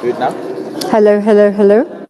Do it now. Hello, hello, hello.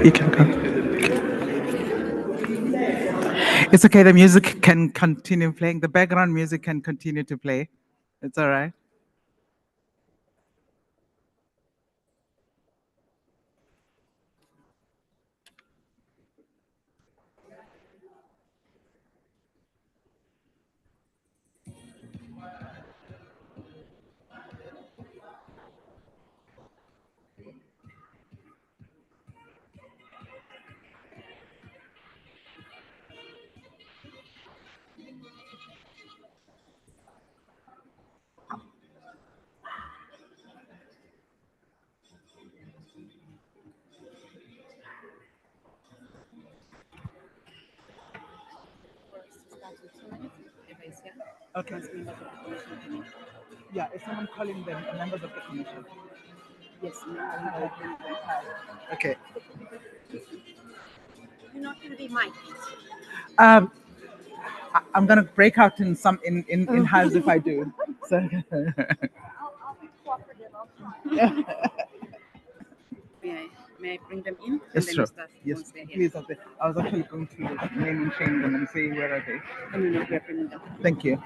You can go. It's okay. The music can continue playing. The background music can continue to play. It's all right. Okay. Yeah, is someone calling them members of the commission? Yes. Okay. You're not going to be mic'd. Um, I'm gonna break out in some in hives if I do. So I'll be cooperative. I'll try. May I bring them in? yes, And then sure. you start Yes, once they're here. please. I was actually going to name and shame them and say where are they. No, no, no, we are bringing them. Thank you.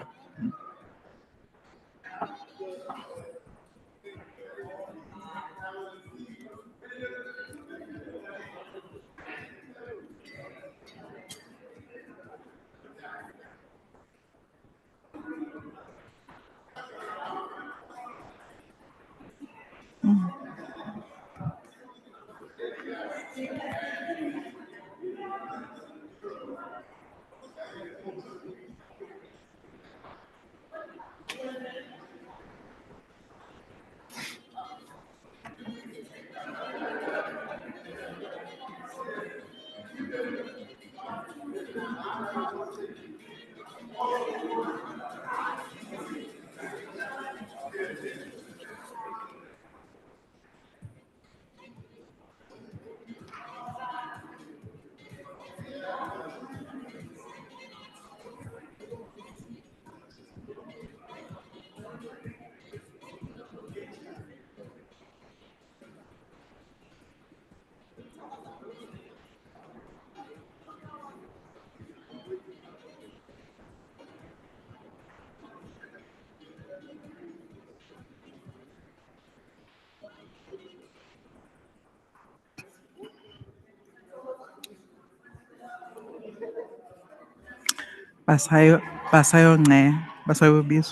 Basayo, basayo nge, basayo bis.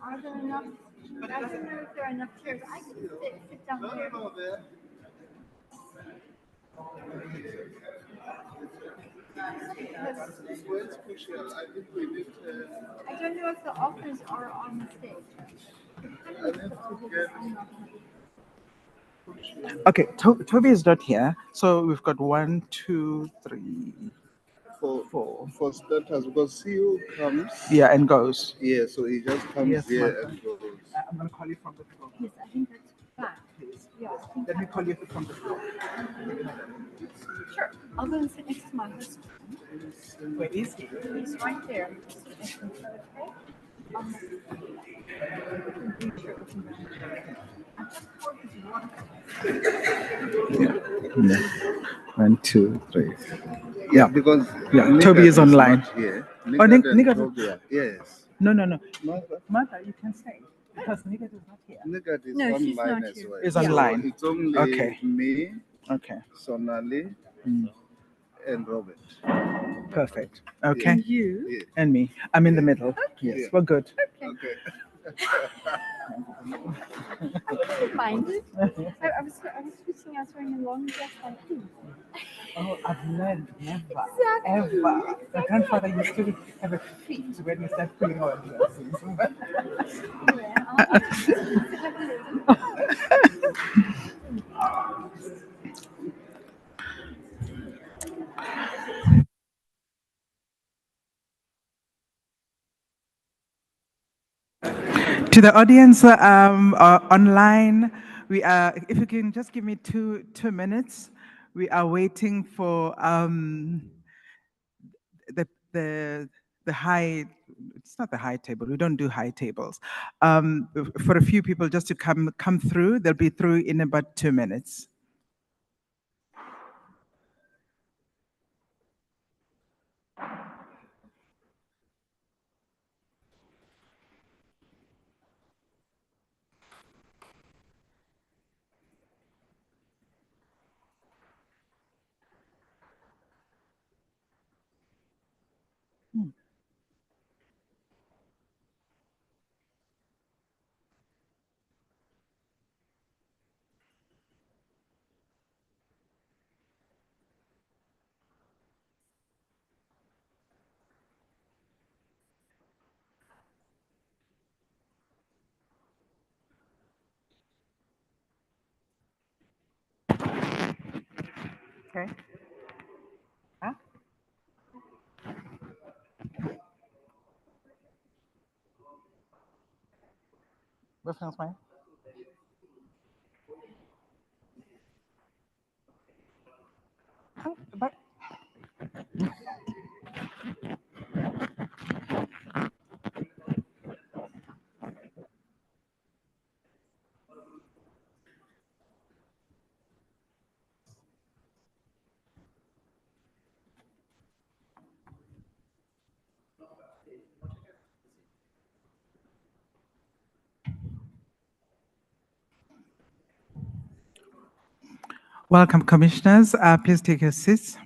Are there enough? I don't know if there are enough chairs. I can sit down here. I don't know if the authors are on the stage. Okay, Toby is not here, so we've got 1, 2, 3, for starters, because CEO comes. yeah, and goes. Yeah, so he just comes Yes, here Martha. and goes. I'm gonna call you from the floor. Yes, I think that's fine. Please. Yeah, I think Let me call you from the floor. sure. I'll go and sit next to my husband. Where is he? He's right there. Sit next to him. Okay? Yeah. 1, 2, 3. Yeah. Because Yeah, Toby is online. not here. Oh, Nigat and Nigat- Toby are- yes. No, no, no. Martha, Martha, you can stay because Nigat is not here. Nigat is No, she's online not as here. well. Is So online. it's only Okay. me, Okay. Sonali, Mm. and Robert. Perfect. Okay. And you? Yeah. And me. I'm in the middle. Yes, Yeah. we're good. Okay. I didn't mind it. I was thinking I was wearing a long dress like you. Oh, I've learned never, Exactly. ever. My grandfather used to have a fit when we started pulling our dresses. Anyway, I'll sit like this. To the audience online, we are. If you can just give me two minutes, we are waiting for the the the high. It's not the high table. We don't do high tables. For a few people just to come through. They'll be through in about 2 minutes. Okay. Huh? Reference mine. But welcome, commissioners. Please take your seats.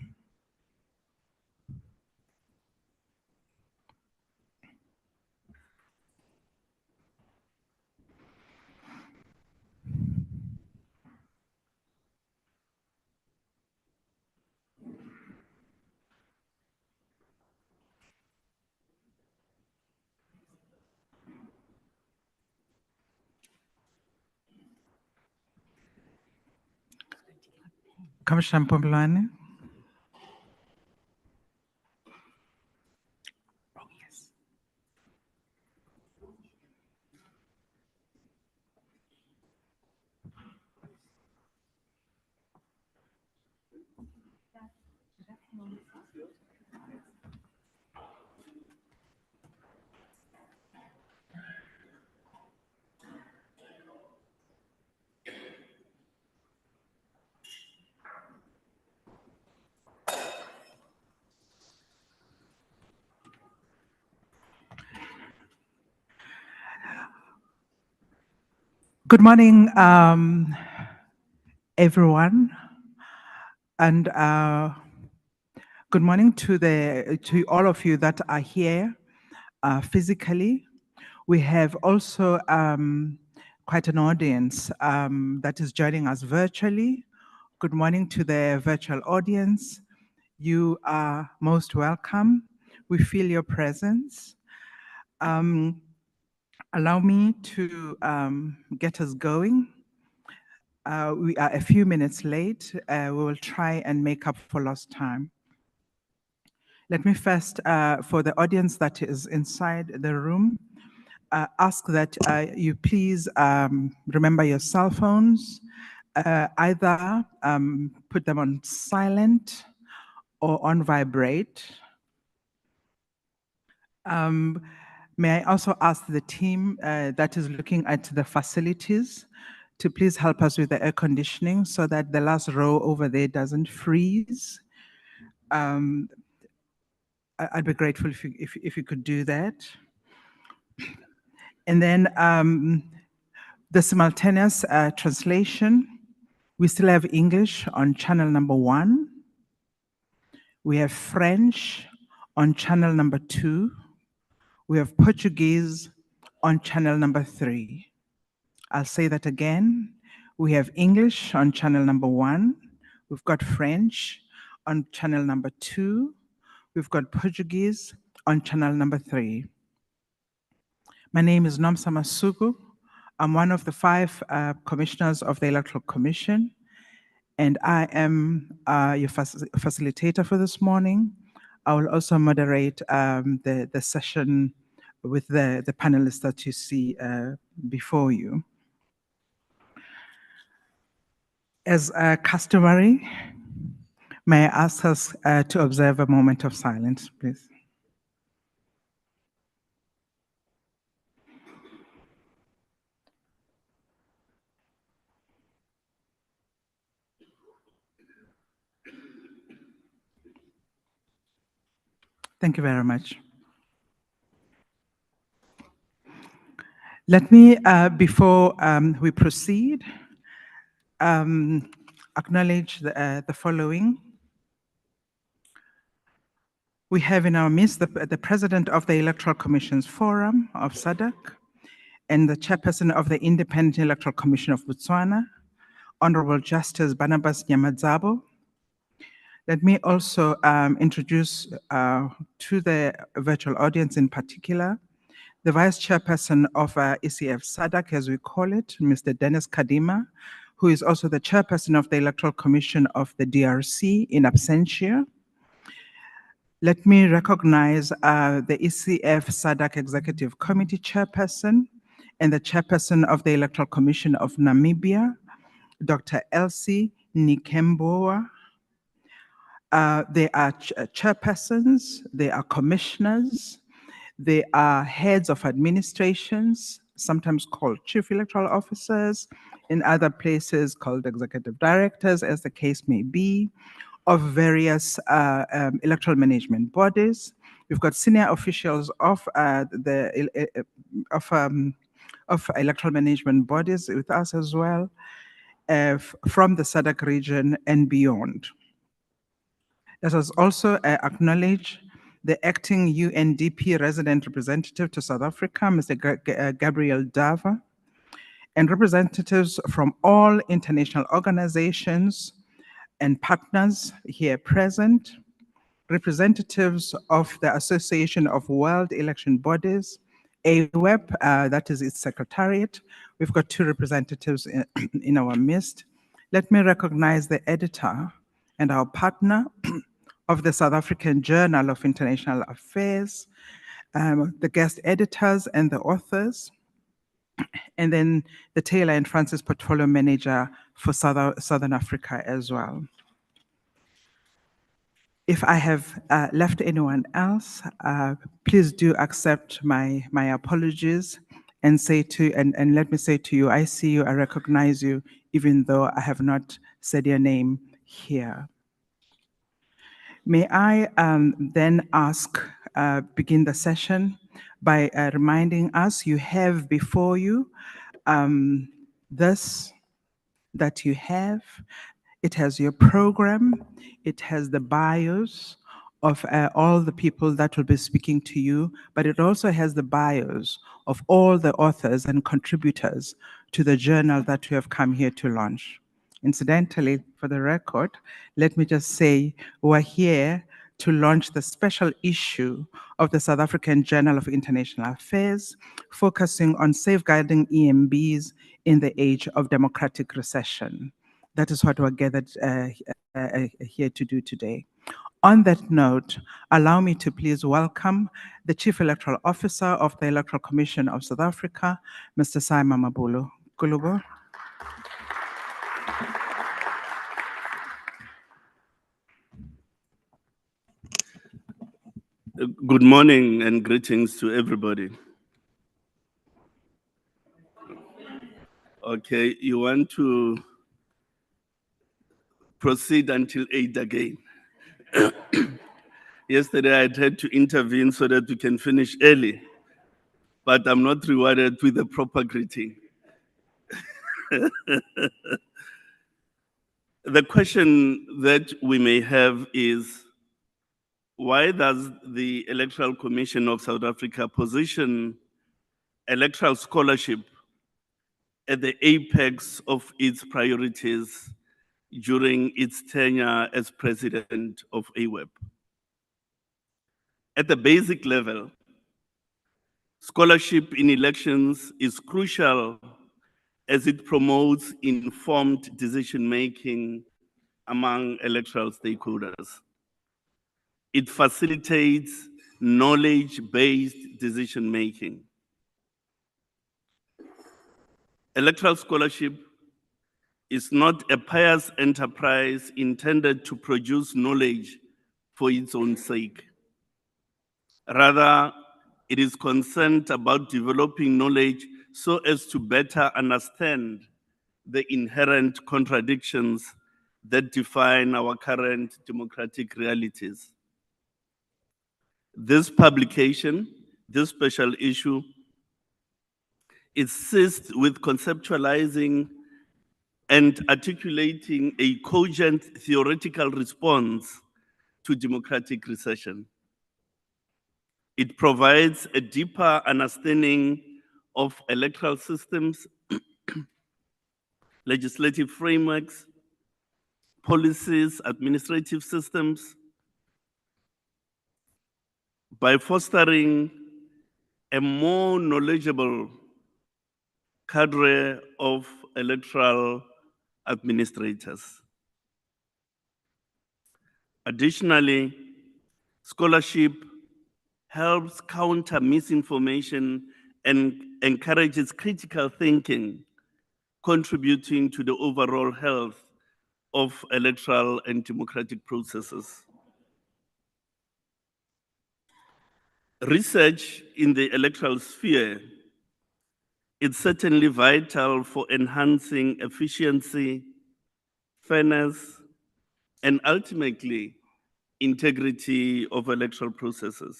Commissioner Mpumlwane. Oh, yes. Good morning, everyone, and good morning to all of you that are here physically. We have also quite an audience that is joining us virtually. Good morning to the virtual audience. You are most welcome. We feel your presence. Allow me to get us going. We are a few minutes late. We will try and make up for lost time. Let me first, for the audience that is inside the room, ask that you please remember your cell phones, either put them on silent or on vibrate. May I also ask the team that is looking at the facilities to please help us with the air conditioning so that the last row over there doesn't freeze. I'd be grateful if you could do that. And then the simultaneous translation, we still have English on channel number 1. We have French on channel number 2. We have Portuguese on channel number 3. I'll say that again. We have English on channel number 1. We've got French on channel number 2. We've got Portuguese on channel number 3. My name is Nomsa Masuku. I'm one of the 5 commissioners of the Electoral Commission, and I am your facilitator for this morning. I will also moderate the session with the panelists that you see before you. As customary, may I ask us to observe a moment of silence, please? Thank you very much. Let me, before we proceed, acknowledge the following. We have in our midst the President of the Electoral Commissions Forum of SADC and the Chairperson of the Independent Electoral Commission of Botswana, Honorable Justice Barnabas Nyamadzabo. Let me also introduce to the virtual audience in particular, the Vice Chairperson of ECF SADC, as we call it, Mr. Dennis Kadima, who is also the Chairperson of the Electoral Commission of the DRC in absentia. Let me recognize the ECF SADC Executive Committee Chairperson and the Chairperson of the Electoral Commission of Namibia, Dr. Elsie Nikemboa. They are chairpersons, they are commissioners, they are heads of administrations, sometimes called chief electoral officers, in other places called executive directors, as the case may be, of various electoral management bodies. We've got senior officials of electoral management bodies with us as well, from the SADC region and beyond. Let us also acknowledge the acting UNDP resident representative to South Africa, Mr. Gabriel Dava, and representatives from all international organizations and partners here present, representatives of the Association of World Election Bodies, AWEB, that is its secretariat. We've got 2 representatives in our midst. Let me recognize the editor and our partner of the South African Journal of International Affairs, the guest editors and the authors, and then the Taylor and Francis Portfolio Manager for Southern Africa as well. If I have left anyone else, please do accept my apologies and let me say to you, I see you, I recognize you, even though I have not said your name here. May I then begin the session by reminding us you have before you this that you have. It has your program, it has the bios of all the people that will be speaking to you, but it also has the bios of all the authors and contributors to the journal that we have come here to launch. Incidentally, for the record, let me just say we're here to launch the special issue of the South African Journal of International Affairs, focusing on safeguarding EMBs in the age of democratic recession. That is what we're gathered here to do today. On that note, allow me to please welcome the Chief Electoral Officer of the Electoral Commission of South Africa, Mr. Simon Mabulu. Kulubo. Good morning and greetings to everybody. Okay, you want to proceed until 8 again. Yesterday I had to intervene so that we can finish early, but I'm not rewarded with a proper greeting. The question that we may have is, why does the Electoral Commission of South Africa position electoral scholarship at the apex of its priorities during its tenure as president of AWEB? At the basic level, scholarship in elections is crucial as it promotes informed decision-making among electoral stakeholders. It facilitates knowledge-based decision-making. Electoral scholarship is not a pious enterprise intended to produce knowledge for its own sake. Rather, it is concerned about developing knowledge so as to better understand the inherent contradictions that define our current democratic realities. This publication, this special issue, assists with conceptualizing and articulating a cogent theoretical response to democratic recession. It provides a deeper understanding of electoral systems, legislative frameworks, policies, administrative systems, by fostering a more knowledgeable cadre of electoral administrators. Additionally, scholarship helps counter misinformation and encourages critical thinking, contributing to the overall health of electoral and democratic processes. Research in the electoral sphere is certainly vital for enhancing efficiency, fairness, and ultimately integrity of electoral processes,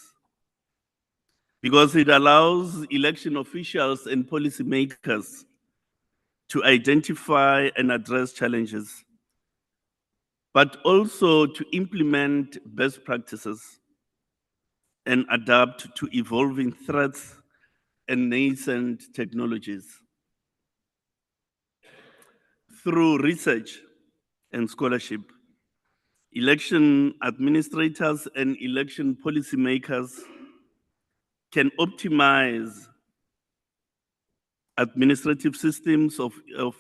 because it allows election officials and policymakers to identify and address challenges, but also to implement best practices and adapt to evolving threats and nascent technologies. Through research and scholarship, election administrators and election policymakers can optimize administrative systems of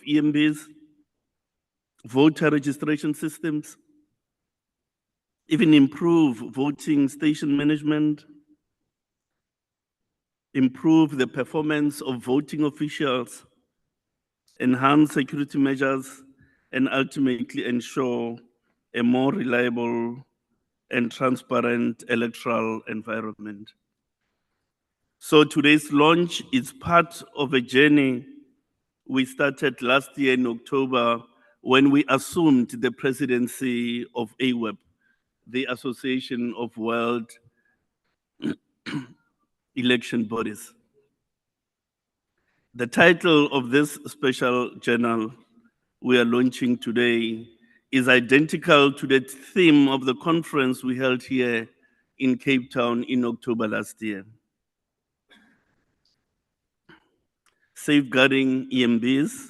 EMBs, voter registration systems, even improve voting station management, improve the performance of voting officials, enhance security measures, and ultimately ensure a more reliable and transparent electoral environment. So today's launch is part of a journey we started last year in October when we assumed the presidency of AWEB, the Association of World Election Bodies. The title of this special journal we are launching today is identical to the theme of the conference we held here in Cape Town in October last year. Safeguarding EMBs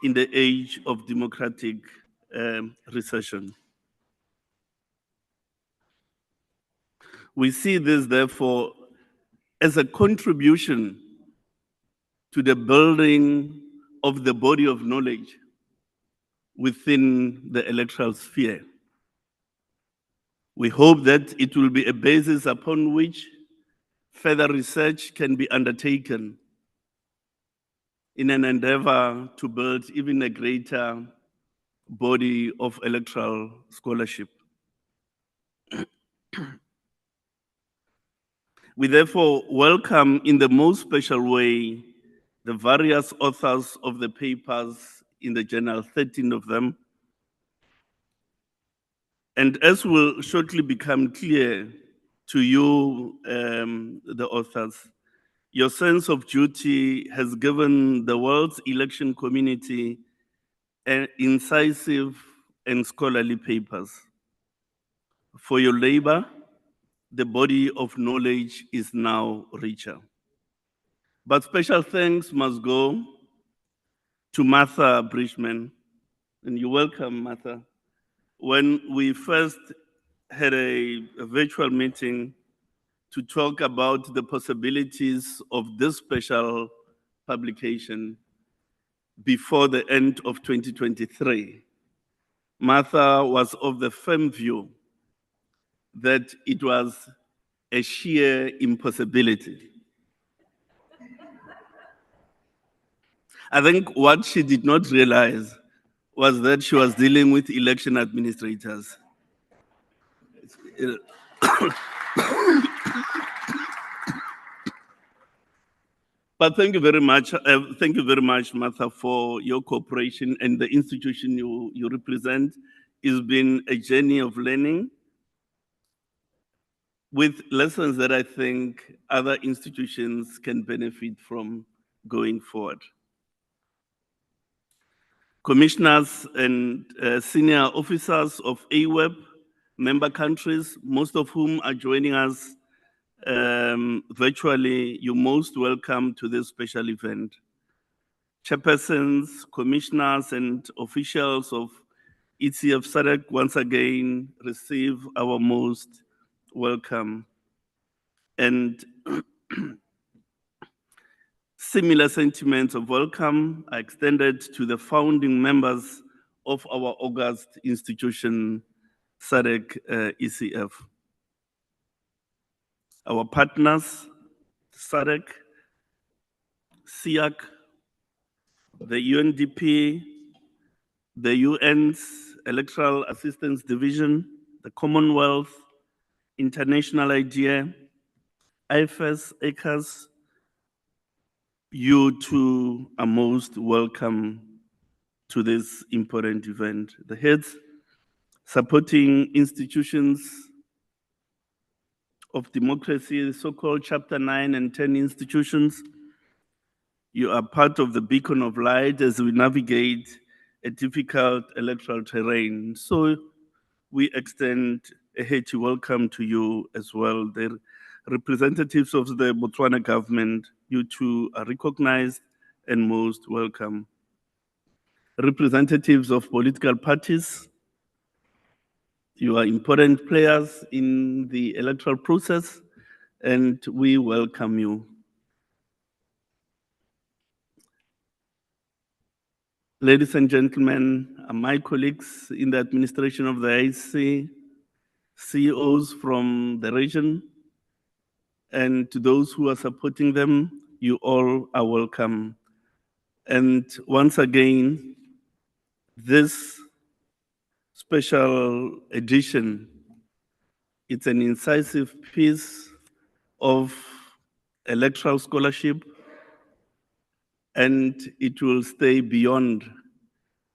in the age of democratic recession. We see this, therefore, as a contribution to the building of the body of knowledge within the electoral sphere. We hope that it will be a basis upon which further research can be undertaken in an endeavor to build even a greater body of electoral scholarship. We therefore welcome in the most special way the various authors of the papers in the journal, 13 of them. And as will shortly become clear to you, the authors, your sense of duty has given the world's election community incisive and scholarly papers. For your labor, the body of knowledge is now richer. But special thanks must go to Martha Bridgman, and you're welcome, Martha. When we first had a virtual meeting to talk about the possibilities of this special publication before the end of 2023, Martha was of the firm view that it was a sheer impossibility. I think what she did not realize was that she was dealing with election administrators. But thank you very much. Thank you very much, Martha, for your cooperation and the institution you represent. It's been a journey of learning with lessons that I think other institutions can benefit from going forward. Commissioners and senior officers of AWEB member countries, most of whom are joining us virtually, you're most welcome to this special event. Chairpersons, commissioners, and officials of ECF SADC once again receive our most welcome. And similar sentiments of welcome are extended to the founding members of our August institution, SADC ECF. Our partners, SADC, SIAC, the UNDP, the UN's Electoral Assistance Division, the Commonwealth, International IDEA, IFES, ACAS, you too are most welcome to this important event. The heads supporting institutions of democracy, the so-called Chapter 9 and 10 institutions, you are part of the beacon of light as we navigate a difficult electoral terrain. So we extend a hearty welcome to you as well. The representatives of the Botswana government, you too are recognized and most welcome. Representatives of political parties, you are important players in the electoral process, and we welcome you. Ladies and gentlemen, my colleagues in the administration of the IC, CEOs from the region, and to those who are supporting them, you all are welcome. And once again, this special edition, it's an incisive piece of electoral scholarship, and it will stay beyond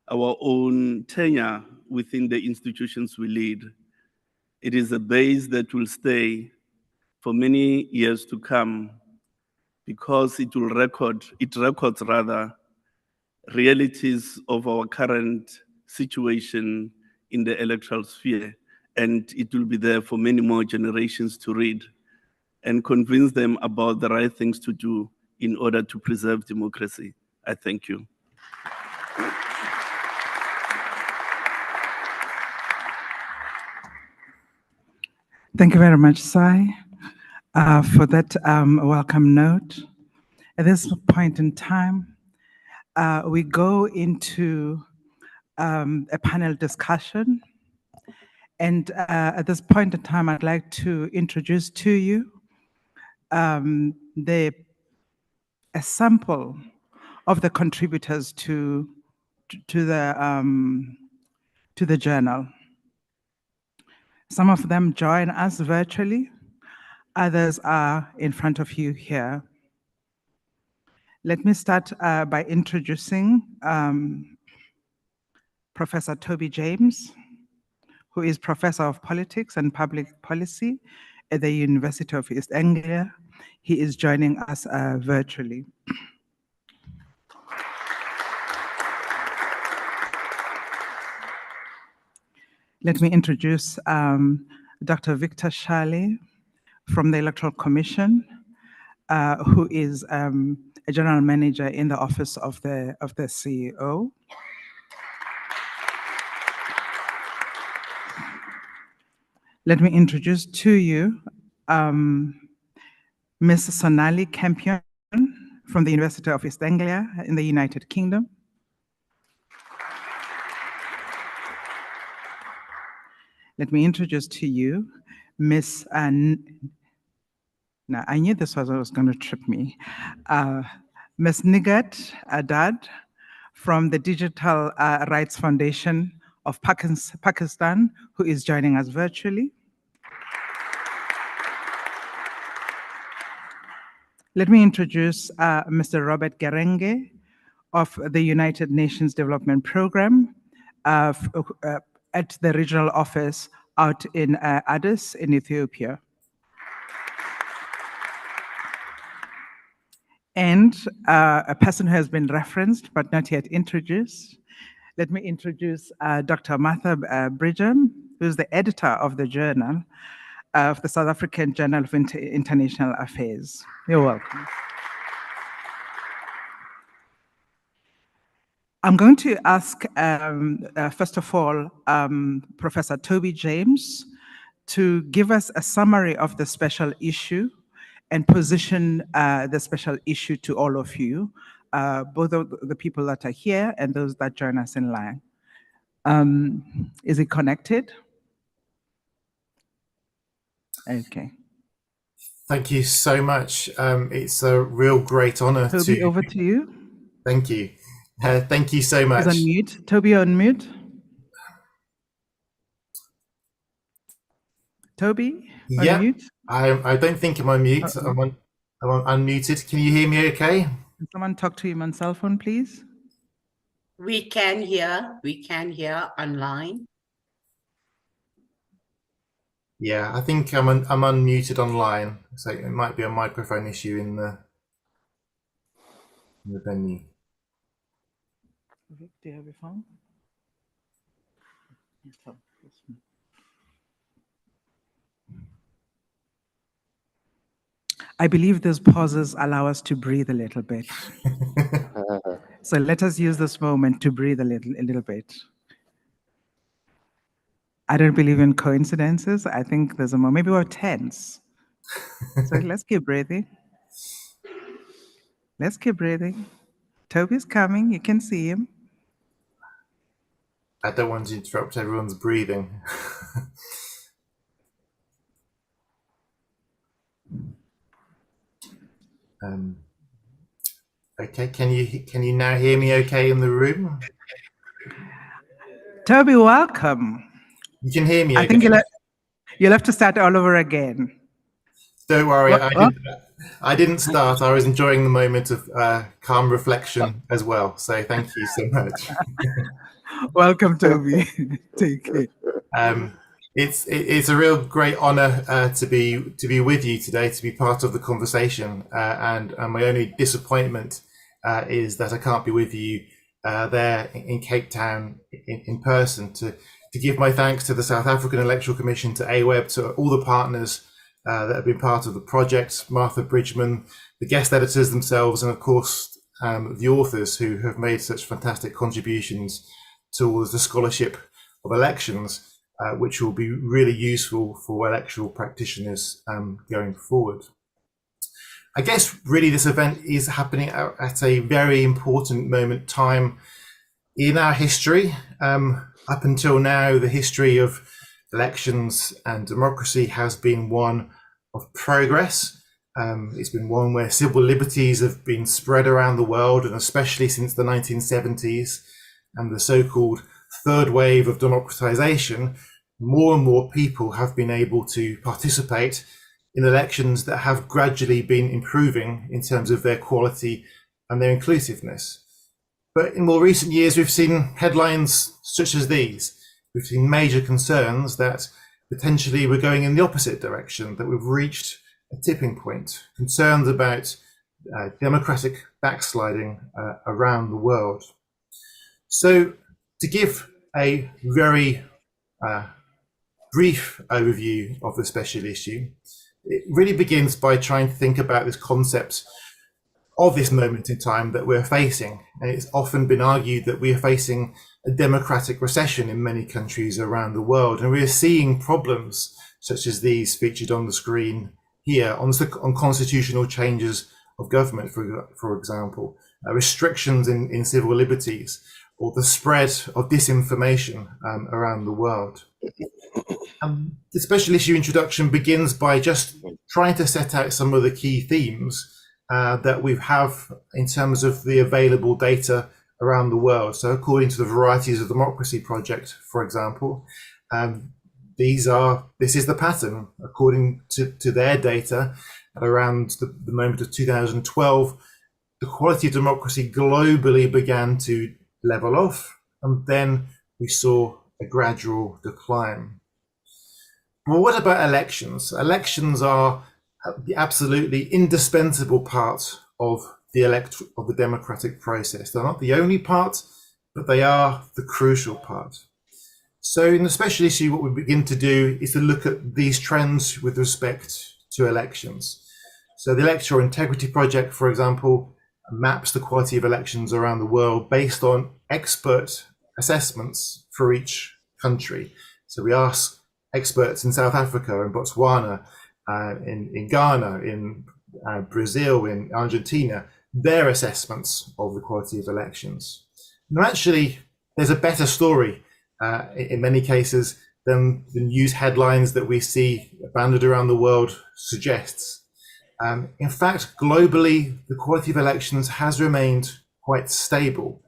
our own tenure within the institutions we lead. It is a base that will stay for many years to come because it records realities of our current situation in the electoral sphere, and it will be there for many more generations to read and convince them about the right things to do in order to preserve democracy. I thank you. Thank you very much, Sai, for that welcome note. At this point in time, we go into a panel discussion. And at this point in time, I'd like to introduce to you a sample of the contributors to the journal. Some of them join us virtually, others are in front of you here. Let me start by introducing Professor Toby James, who is Professor of Politics and Public Policy at the University of East Anglia. He is joining us virtually. Let me introduce Dr. Victor Shale from the Electoral Commission, who is a general manager in the office of the CEO. Let me introduce to you Ms. Sonali Campion from the University of East Anglia in the United Kingdom. Let me introduce to you Ms. Now, I knew this was going to trip me. Ms. Nigat Adad from the Digital Rights Foundation of Pakistan, who is joining us virtually. Let me introduce Mr. Robert Gerenge of the United Nations Development Programme at the regional office out in Addis in Ethiopia. And a person who has been referenced but not yet introduced. Let me introduce Dr. Martha Bridgham, who's the editor of the journal of the South African Journal of International Affairs. You're welcome. I'm going to ask, first of all, Professor Toby James to give us a summary of the special issue and position the special issue to all of you, both of the people that are here and those that join us in line. Is it connected? Okay. Thank you so much. It's a real great honor Toby, over to you. Thank you. Thank you so much. He's on mute. Toby, on mute. Toby, yeah, on mute. I don't think I'm on mute. I'm unmuted. Can you hear me okay? Can someone talk to him on cell phone, please? We can hear online. Yeah, I think I'm unmuted online, so it might be a microphone issue in the venue. Do you have your phone? I believe those pauses allow us to breathe a little bit. So let us use this moment to breathe a little bit. I don't believe in coincidences. I think there's a moment, maybe we're tense. So let's keep breathing. Let's keep breathing. Toby's coming, you can see him. I don't want to interrupt everyone's breathing. Okay, can you now hear me okay in the room? Toby, welcome. You can hear me okay? I think you'll have to start all over again. Don't worry, I didn't start. I was enjoying the moment of calm reflection as well. So thank you so much. Welcome, Toby. Take it. It's a real great honor to be with you today, to be part of the conversation. And my only disappointment is that I can't be with you there in Cape Town in person to give my thanks to the South African Electoral Commission, to AWEB, to all the partners that have been part of the project, Martha Bridgham, the guest editors themselves, and of course the authors who have made such fantastic contributions towards the scholarship of elections, which will be really useful for electoral practitioners going forward. I guess really this event is happening at a very important moment time in our history. Up until now, the history of elections and democracy has been one of progress. It's been one where civil liberties have been spread around the world, and especially since the 1970s and the so-called third wave of democratization, more and more people have been able to participate in elections that have gradually been improving in terms of their quality and their inclusiveness. But in more recent years, we've seen headlines such as these. We've seen major concerns that potentially we're going in the opposite direction, that we've reached a tipping point, concerns about democratic backsliding around the world. So to give a very brief overview of the special issue, it really begins by trying to think about this concept of this moment in time that we're facing. And it's often been argued that we are facing a democratic recession in many countries around the world. And we're seeing problems such as these featured on the screen here on constitutional changes of government, for example, restrictions in civil liberties, or the spread of disinformation around the world. The special issue introduction begins by just trying to set out some of the key themes that we have in terms of the available data around the world. So according to the Varieties of Democracy project, for example, this is the pattern. According to their data, at around the moment of 2012, the quality of democracy globally began to level off, and then we saw a gradual decline. Well, what about elections? Elections are the absolutely indispensable part of the democratic process. They're not the only part, but they are the crucial part. So in the special issue, what we begin to do is to look at these trends with respect to elections. So the Electoral Integrity Project, for example, maps the quality of elections around the world based on expert assessments for each country. So we ask experts in South Africa, in Botswana, in Ghana, in Brazil, in Argentina, their assessments of the quality of elections. Now, actually, there's a better story in many cases than the news headlines that we see banded around the world suggests. In fact, globally, the quality of elections has remained quite stable.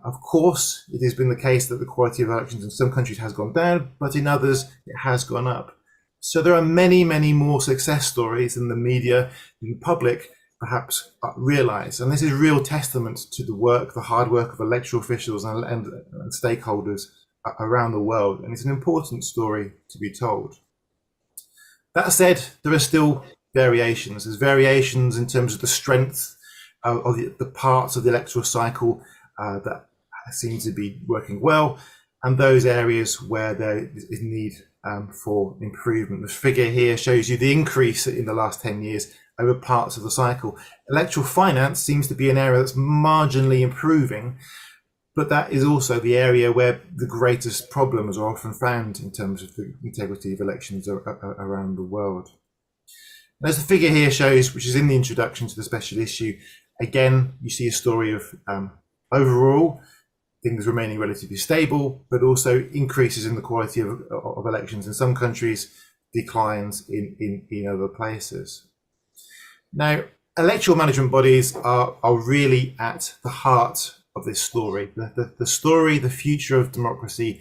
Of course, it has been the case that the quality of elections in some countries has gone down, but in others, it has gone up. So there are many, many more success stories than the media and the public perhaps realize. And this is real testament to the work, the hard work of electoral officials and stakeholders around the world. And it's an important story to be told. That said, there are still variations. There's variations in terms of the strength of the parts of the electoral cycle that seem to be working well, and those areas where there is need for improvement. The figure here shows you the increase in the last 10 years over parts of the cycle. Electoral finance seems to be an area that's marginally improving, but that is also the area where the greatest problems are often found in terms of the integrity of elections around the world. As the figure here shows, which is in the introduction to the special issue, again, you see a story of overall things remaining relatively stable, but also increases in the quality of elections in some countries, declines in other places. Now, electoral management bodies are really at the heart of this story. The story, the future of democracy,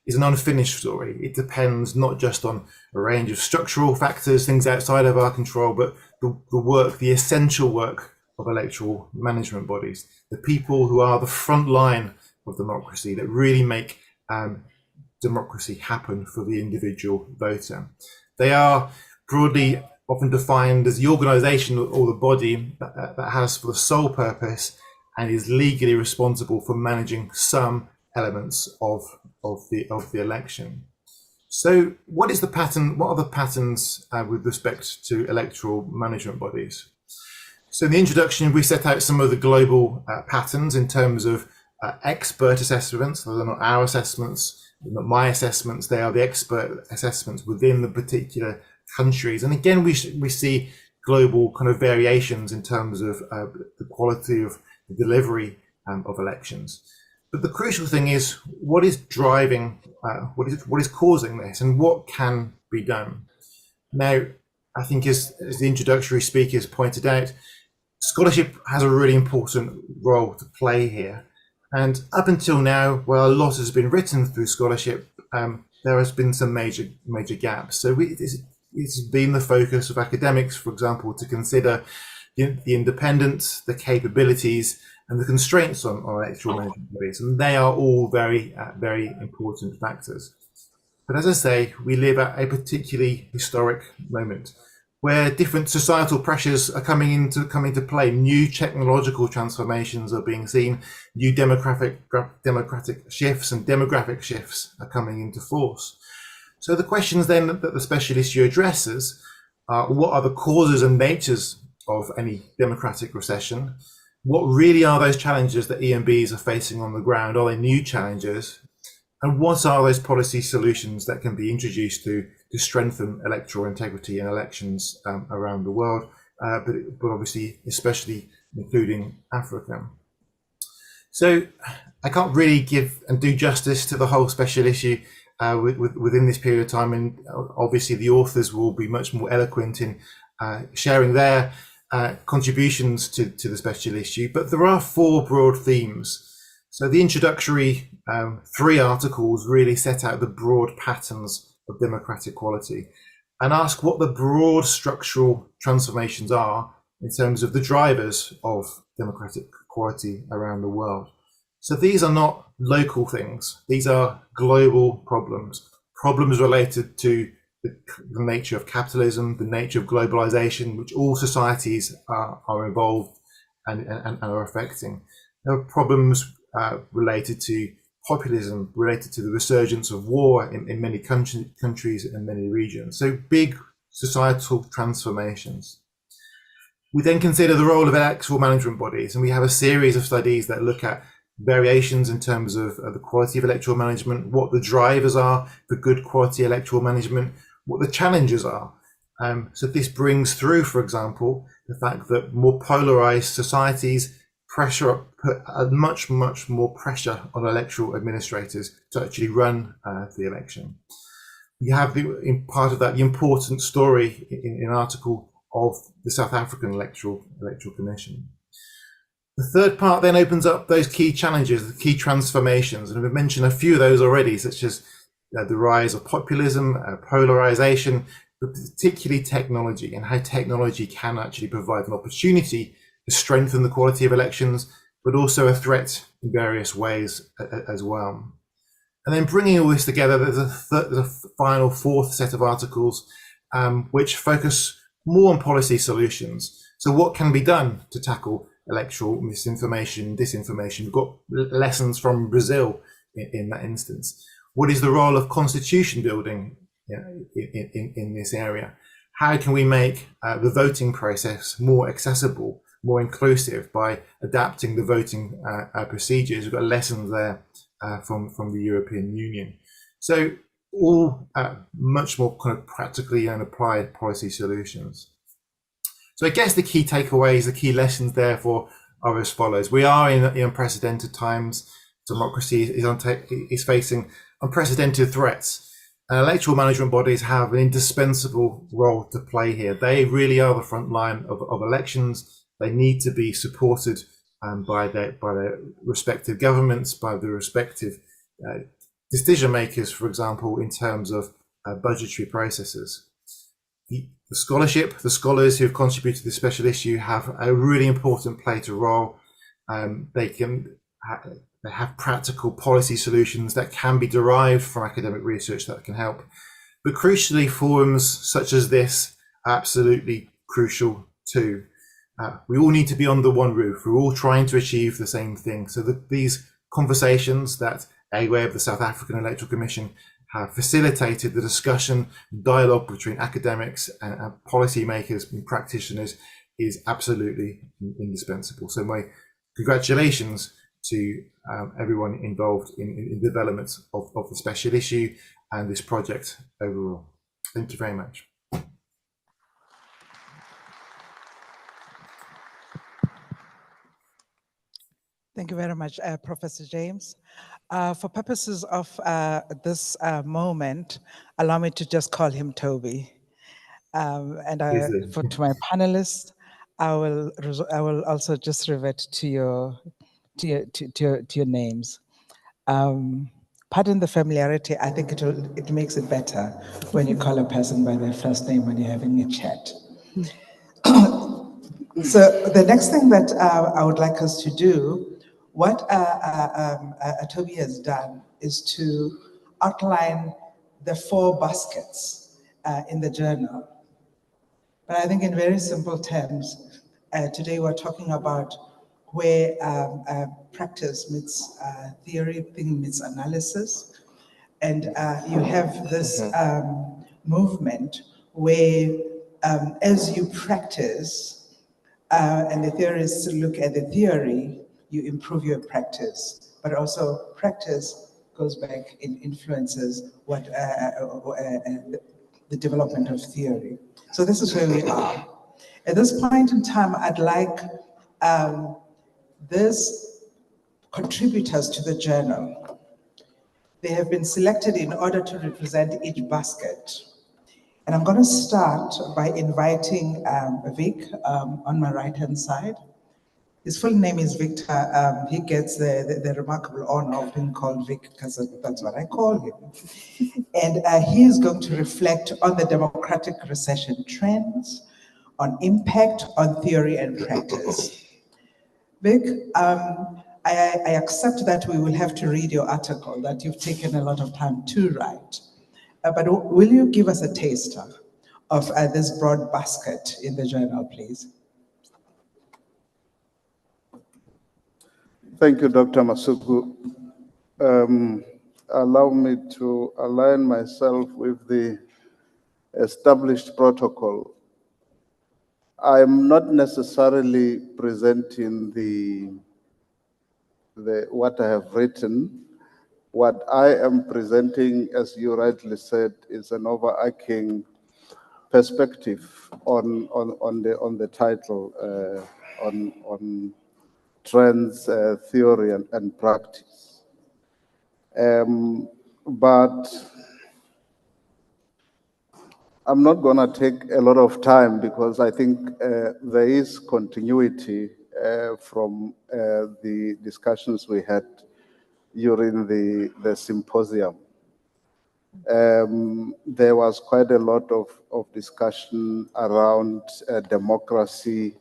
is an unfinished story. It depends not just on a range of structural factors, things outside of our control, but the work, the essential work of electoral management bodies, the people who are the front line of democracy that really make democracy happen for the individual voter. They are broadly often defined as the organization or the body that has for the sole purpose and is legally responsible for managing some elements of the election. So what is the pattern? What are the patterns with respect to electoral management bodies? So in the introduction, we set out some of the global patterns in terms of expert assessments. Those are not our assessments, not my assessments. They are the expert assessments within the particular countries. And again, we see global kind of variations in terms of the quality of the delivery of elections. But the crucial thing is what is driving, what is causing this, and what can be done. Now, I think as the introductory speakers pointed out, scholarship has a really important role to play here. And up until now, while a lot has been written through scholarship, there has been some major gaps. So it's been the focus of academics, for example, to consider the independence, the capabilities, and the constraints on electoral management bodies. And they are all very important factors. But as I say, we live at a particularly historic moment where different societal pressures are coming into play. New technological transformations are being seen. New democratic shifts and demographic shifts are coming into force. So the questions then that the special issue addresses are: what are the causes and natures of any democratic recession? What really are those challenges that EMBs are facing on the ground? Are they new challenges? And what are those policy solutions that can be introduced to strengthen electoral integrity in elections around the world, but obviously especially including Africa? So I can't really give and do justice to the whole special issue within this period of time, and obviously the authors will be much more eloquent in sharing their contributions to the special issue. But there are 4 broad themes. So the introductory 3 articles really set out the broad patterns of democratic quality and ask what the broad structural transformations are in terms of the drivers of democratic quality around the world. So these are not local things. These are global problems related to the nature of capitalism, the nature of globalization, which all societies are involved and are affecting. There are problems related to populism, related to the resurgence of war in many countries and many regions. So big societal transformations. We then consider the role of electoral management bodies, and we have a series of studies that look at variations in terms of the quality of electoral management, what the drivers are for good quality electoral management, what the challenges are. So this brings through, for example, the fact that more polarized societies put a much more pressure on electoral administrators to actually run the election. We have in part of that the important story in an article of the South African Electoral Commission. The third part then opens up those key challenges, the key transformations, and we've mentioned a few of those already, such as the rise of populism, polarization, but particularly technology, and how technology can actually provide an opportunity to strengthen the quality of elections, but also a threat in various ways as well. And then bringing all this together, there's a final 4th set of articles which focus more on policy solutions. So what can be done to tackle electoral misinformation, disinformation? We've got lessons from Brazil in that instance. What is the role of constitution building in this area? How can we make the voting process more accessible, more inclusive by adapting the voting procedures? We've got lessons there from the European Union. So all much more kind of practically and applied policy solutions. So I guess the key takeaways, the key lessons therefore are as follows. We are in unprecedented times. Democracy is facing unprecedented threats. And electoral management bodies have an indispensable role to play here. They really are the front line of elections. They need to be supported by their respective governments, by the respective decision makers, for example, in terms of budgetary processes. The scholarship, the scholars who have contributed to this special issue have a really important play to role. They have practical policy solutions that can be derived from academic research that can help. But crucially, forums such as this are absolutely crucial too. We all need to be under one roof. We're all trying to achieve the same thing. So these conversations that AWA of the South African Electoral Commission have facilitated the discussion, dialogue between academics and policymakers and practitioners is absolutely indispensable. So my congratulations to everyone involved in the development of the special issue and this project overall. Thank you very much. Thank you very much, Professor James. For purposes of this moment, allow me to just call him Toby. To my panelists, I will also just revert to your names. Pardon the familiarity. I think it makes it better when you call a person by their first name when you're having a chat. So the next thing that I would like us to do, what Toby has done is to outline the 4 baskets in the journal. But I think in very simple terms, today we're talking about where practice meets theory, thing meets analysis. And you have this movement where as you practice, and the theorists look at the theory, you improve your practice, but also practice goes back and influences what the development of theory. So this is where we are. At this point in time, I'd like these contributors to the journal. They have been selected in order to represent each basket. And I'm going to start by inviting Vic on my right-hand side. His full name is Victor. He gets the remarkable honor of being called Vic because that's what I call him. And he is going to reflect on the democratic recession trends, on impact, on theory and practice. Vic, I accept that we will have to read your article that you've taken a lot of time to write. But will you give us a taster of this broad basket in the journal, please? Thank you, Dr. Masuku. Allow me to align myself with the established protocol. I'm not necessarily presenting what I have written. What I am presenting, as you rightly said, is an overarching perspective on the title, on trends, theory, and practice. But I'm not going to take a lot of time because I think there is continuity from the discussions we had during the symposium. There was quite a lot of discussion around democracy,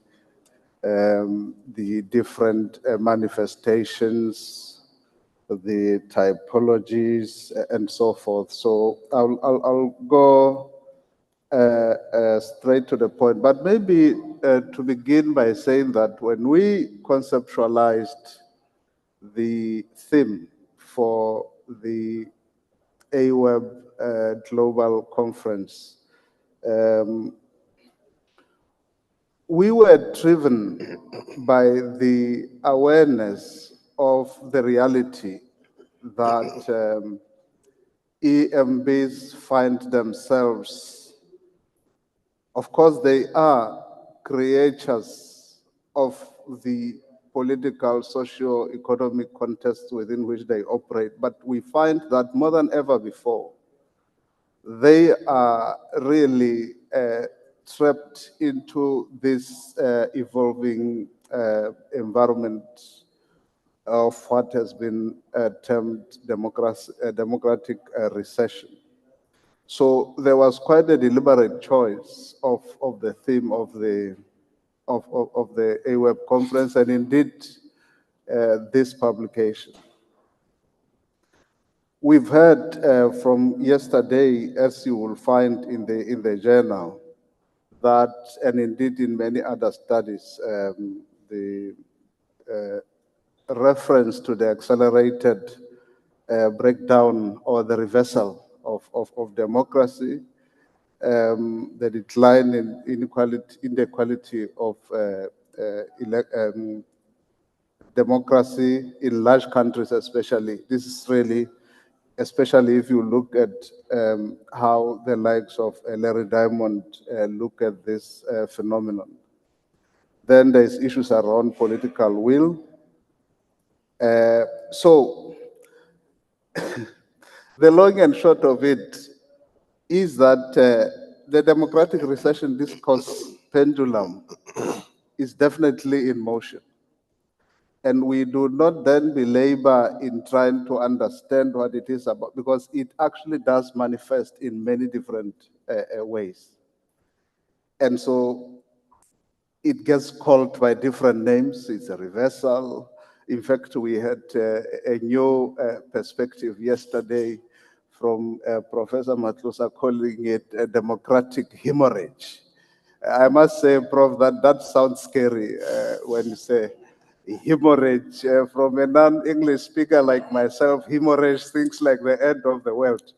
the different manifestations, the typologies, and so forth. So I'll go straight to the point, but maybe to begin by saying that when we conceptualized the theme for the AWEB Global Conference, we were driven by the awareness of the reality that EMBs find themselves. Of course, they are creatures of the political, socio-economic context within which they operate, but we find that more than ever before, they are really trapped into this evolving environment of what has been termed democratic recession. So there was quite a deliberate choice of the theme of the AWEB conference, and indeed this publication. We've heard from yesterday, as you will find in the journal, that, and indeed in many other studies, the reference to the accelerated breakdown or the reversal of democracy, the decline in inequality of democracy in large countries especially. This is really, especially if you look at how the likes of Larry Diamond look at this phenomenon. Then there's issues around political will. So the long and short of it is that the democratic recession discourse pendulum is definitely in motion. And we do not then belabor in trying to understand what it is about, because it actually does manifest in many different ways. And so it gets called by different names. It's a reversal. In fact, we had a new perspective yesterday from Professor Matlusa calling it a democratic hemorrhage. I must say, Prof, that sounds scary when you say hemorrhage. From a non-English speaker like myself, hemorrhage thinks like the end of the world.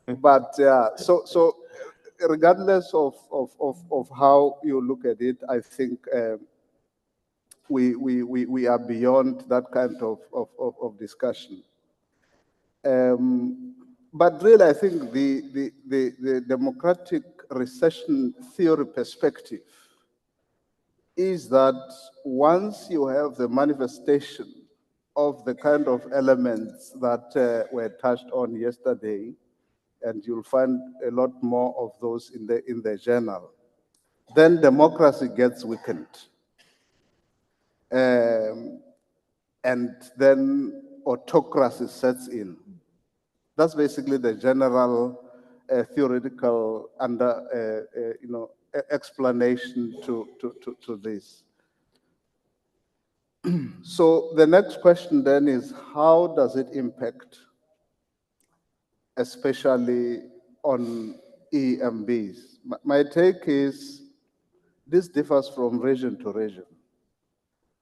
But so regardless of how you look at it, I think we are beyond that kind of discussion. But really, I think the democratic recession theory perspective is that once you have the manifestation of the kind of elements that were touched on yesterday, and you'll find a lot more of those in the journal, then democracy gets weakened. And then autocracy sets in. That's basically the general theoretical explanation to this. So the next question then is, how does it impact, especially on EMBs? My take is this differs from region to region.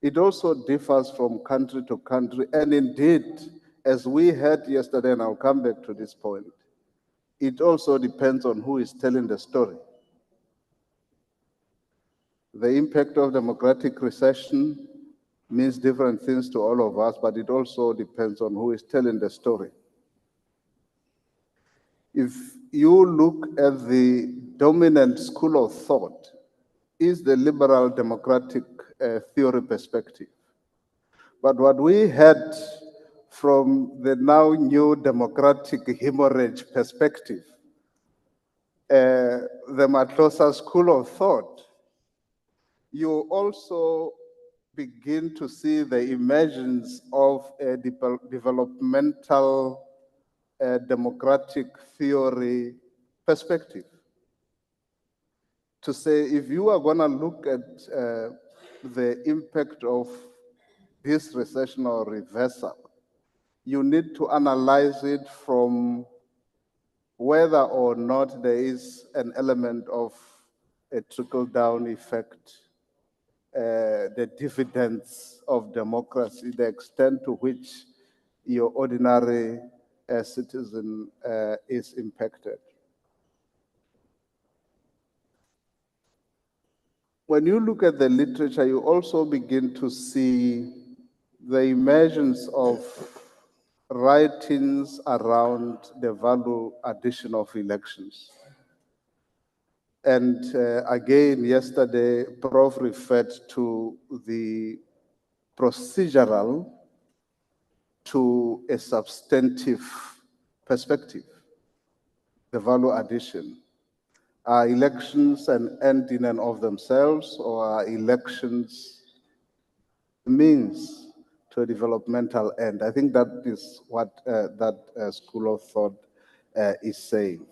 It also differs from country to country. And indeed, as we heard yesterday, and I'll come back to this point, it also depends on who is telling the story. The impact of democratic recession means different things to all of us, but it also depends on who is telling the story. If you look at the dominant school of thought, is the liberal democratic theory perspective. But what we had from the now new democratic hemorrhage perspective, the Matlosa school of thought, you also begin to see the emergence of a developmental democratic theory perspective. To say, if you are going to look at the impact of this recession or reversal, you need to analyze it from whether or not there is an element of a trickle-down effect, the dividends of democracy, the extent to which your ordinary citizen is impacted. When you look at the literature, you also begin to see the emergence of writings around the value addition of elections. And again, yesterday, Prof referred to the procedural to a substantive perspective, the value addition. Are elections an end in and of themselves, or are elections means to a developmental end? I think that is what that school of thought is saying.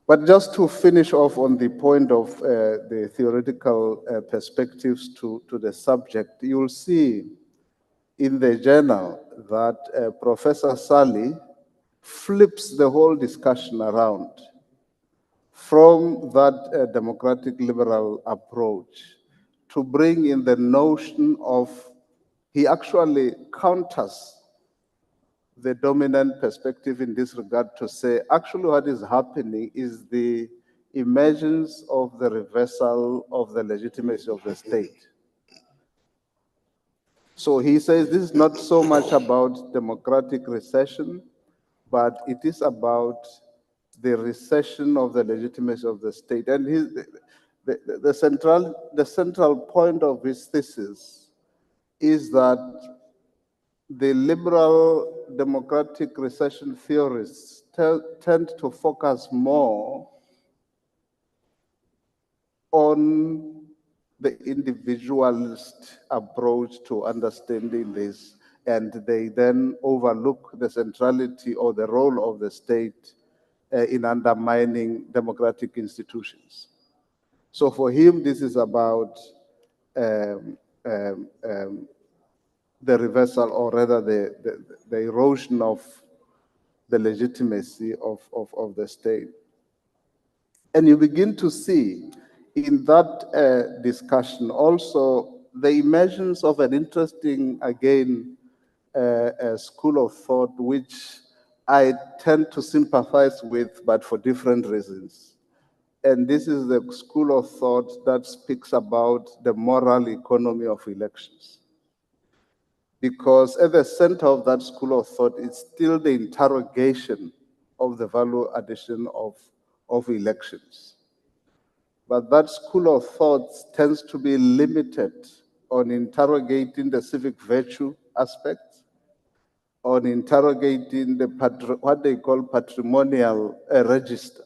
But just to finish off on the point of the theoretical perspectives to the subject, you'll see in the journal that Professor Sally flips the whole discussion around from that democratic liberal approach to bring in the notion of, he actually counters the dominant perspective in this regard to say, actually what is happening is the emergence of the reversal of the legitimacy of the state. So he says this is not so much about democratic recession, but it is about the recession of the legitimacy of the state. And the central point of his thesis is that the liberal democratic recession theorists tend to focus more on the individualist approach to understanding this, and they then overlook the centrality or the role of the state in undermining democratic institutions. So for him, this is about the reversal, or rather the erosion of the legitimacy of the state. And you begin to see in that discussion also the emergence of an interesting, again, school of thought, which I tend to sympathize with, but for different reasons. And this is the school of thought that speaks about the moral economy of elections. Because at the center of that school of thought is still the interrogation of the value addition of elections. But that school of thought tends to be limited on interrogating the civic virtue aspects, on interrogating the what they call patrimonial register.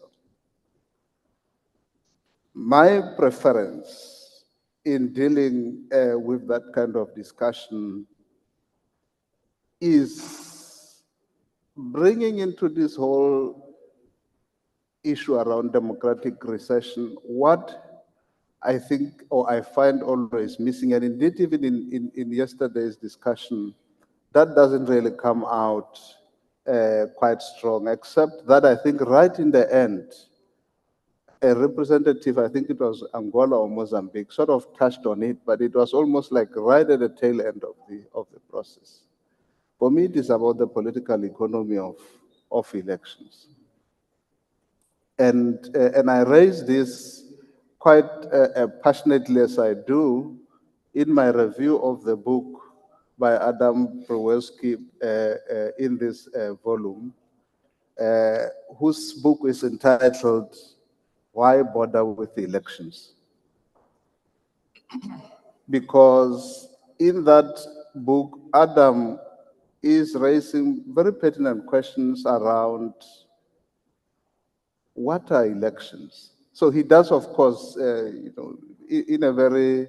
My preference in dealing with that kind of discussion is bringing into this whole issue around democratic recession what I think or I find always missing, and indeed even in yesterday's discussion, that doesn't really come out quite strong, except that I think right in the end, a representative, I think it was Angola or Mozambique, sort of touched on it, but it was almost like right at the tail end of the process. For me, it is about the political economy of elections. And I raise this quite passionately as I do in my review of the book by Adam Prowelski in this volume, whose book is entitled, Why Bother with Elections? Because in that book, Adam is raising very pertinent questions around what are elections? So he does, of course, in a very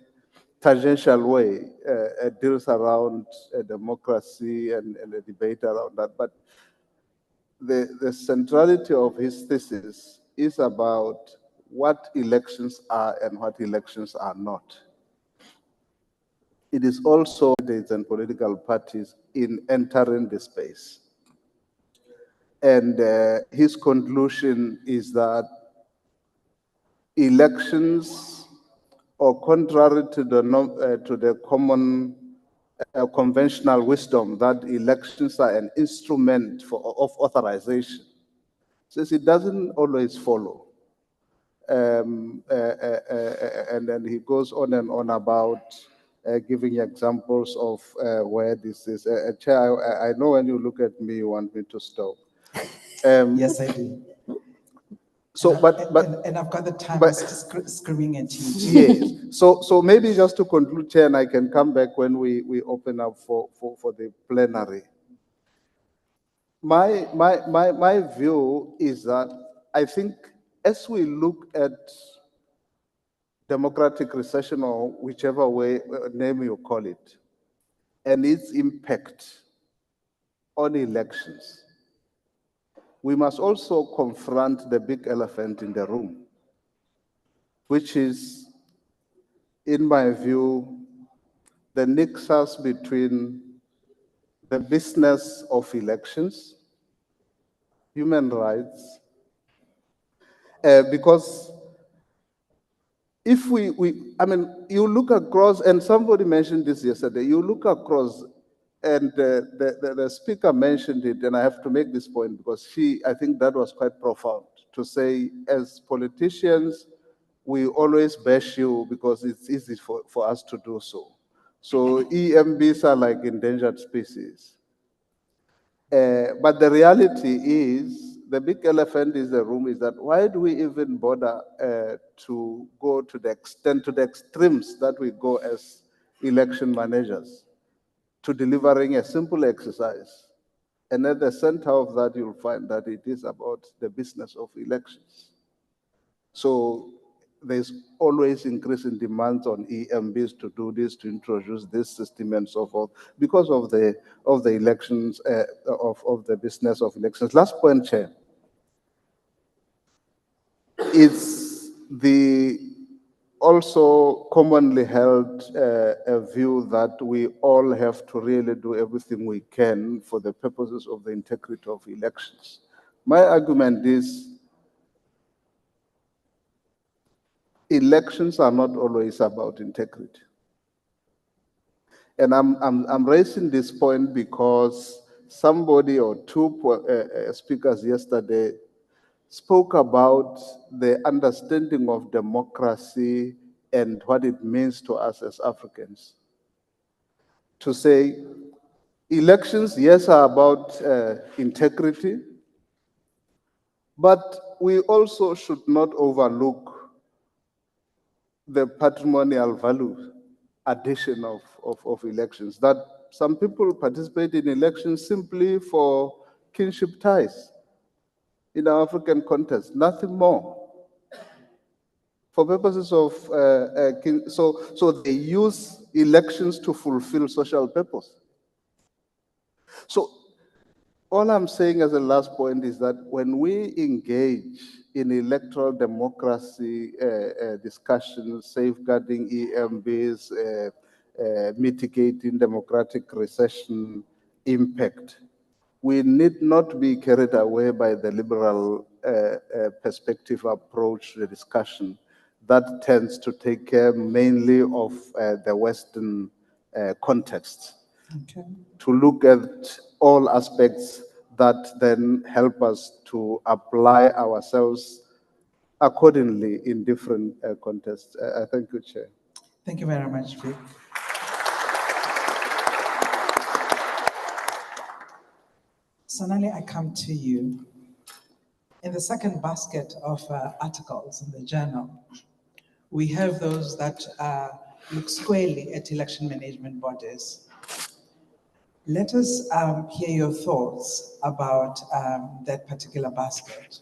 tangential way, deals around democracy and a debate around that. But the centrality of his thesis is about what elections are and what elections are not. It is also candidates and political parties in entering the space. And his conclusion is that elections, or contrary to the common conventional wisdom that elections are an instrument of authorization, says it doesn't always follow. And then he goes on and on about giving examples of where this is. Chair, I know when you look at me, you want me to stop. Yes, I do. So, and I've got the time screaming at you. Yes. So maybe just to conclude, Chair, and I can come back when we open up for the plenary. My view is that I think as we look at democratic recession, or whichever way name you call it, and its impact on elections, we must also confront the big elephant in the room, which is, in my view, the nexus between the business of elections, human rights, because if I mean, you look across, and somebody mentioned this yesterday, you look across, and the speaker mentioned it, and I have to make this point because I think that was quite profound, to say, as politicians, we always bash you because it's easy for us to do so. So EMBs are like endangered species. But the reality is, the big elephant in the room is that why do we even bother to go to the extremes that we go as election managers, to delivering a simple exercise? And at the center of that, you'll find that it is about the business of elections. So there's always increasing demands on EMBs to do this, to introduce this system and so forth, because of the elections, of the business of elections. Last point, Chair. It's the also commonly held a view that we all have to really do everything we can for the purposes of the integrity of elections. My argument is, elections are not always about integrity. And I'm raising this point because somebody or two speakers yesterday spoke about the understanding of democracy and what it means to us as Africans. To say, elections, yes, are about integrity, but we also should not overlook the patrimonial value addition of elections, that some people participate in elections simply for kinship ties in our African context, nothing more. For purposes of, so they use elections to fulfill social purpose. So all I'm saying as a last point is that when we engage in electoral democracy discussions, safeguarding EMBs, mitigating democratic recession impact, we need not be carried away by the liberal perspective approach to the discussion that tends to take care mainly of the Western context. Okay. To look at all aspects that then help us to apply ourselves accordingly in different contexts. I thank you, Chair. Thank you very much, Vic. Sonali, I come to you. In the second basket of articles in the journal, we have those that look squarely at election management bodies. Let us hear your thoughts about that particular basket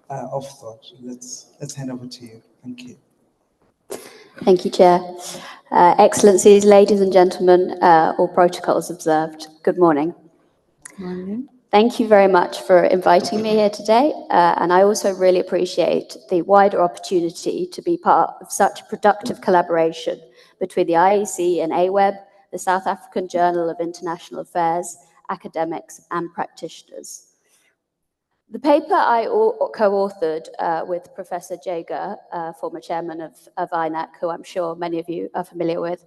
of thought. Let's hand over to you. Thank you. Thank you, Chair. Excellencies, ladies and gentlemen, all protocols observed. Good morning. Morning. Thank you very much for inviting me here today, and I also really appreciate the wider opportunity to be part of such productive collaboration between the IEC and AWEB, the South African Journal of International Affairs, academics and practitioners. The paper I co-authored with Professor Jager, former chairman of INAC, who I'm sure many of you are familiar with,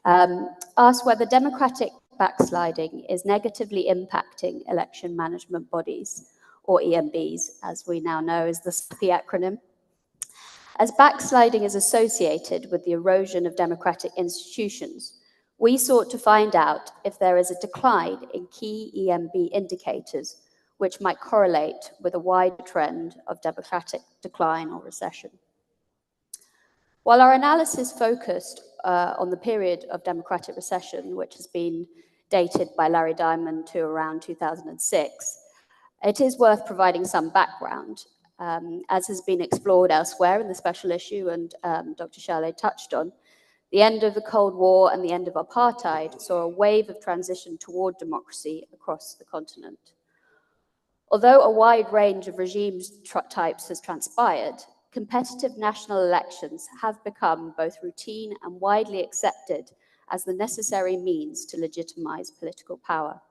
asked whether democratic backsliding is negatively impacting election management bodies, or EMBs, as we now know as the SAPI acronym. As backsliding is associated with the erosion of democratic institutions, we sought to find out if there is a decline in key EMB indicators which might correlate with a wider trend of democratic decline or recession. While our analysis focused on the period of democratic recession, which has been dated by Larry Diamond to around 2006, it is worth providing some background, as has been explored elsewhere in the special issue and Dr. Chalet touched on. The end of the Cold War and the end of apartheid saw a wave of transition toward democracy across the continent. Although a wide range of regimes types has transpired, competitive national elections have become both routine and widely accepted as the necessary means to legitimize political power.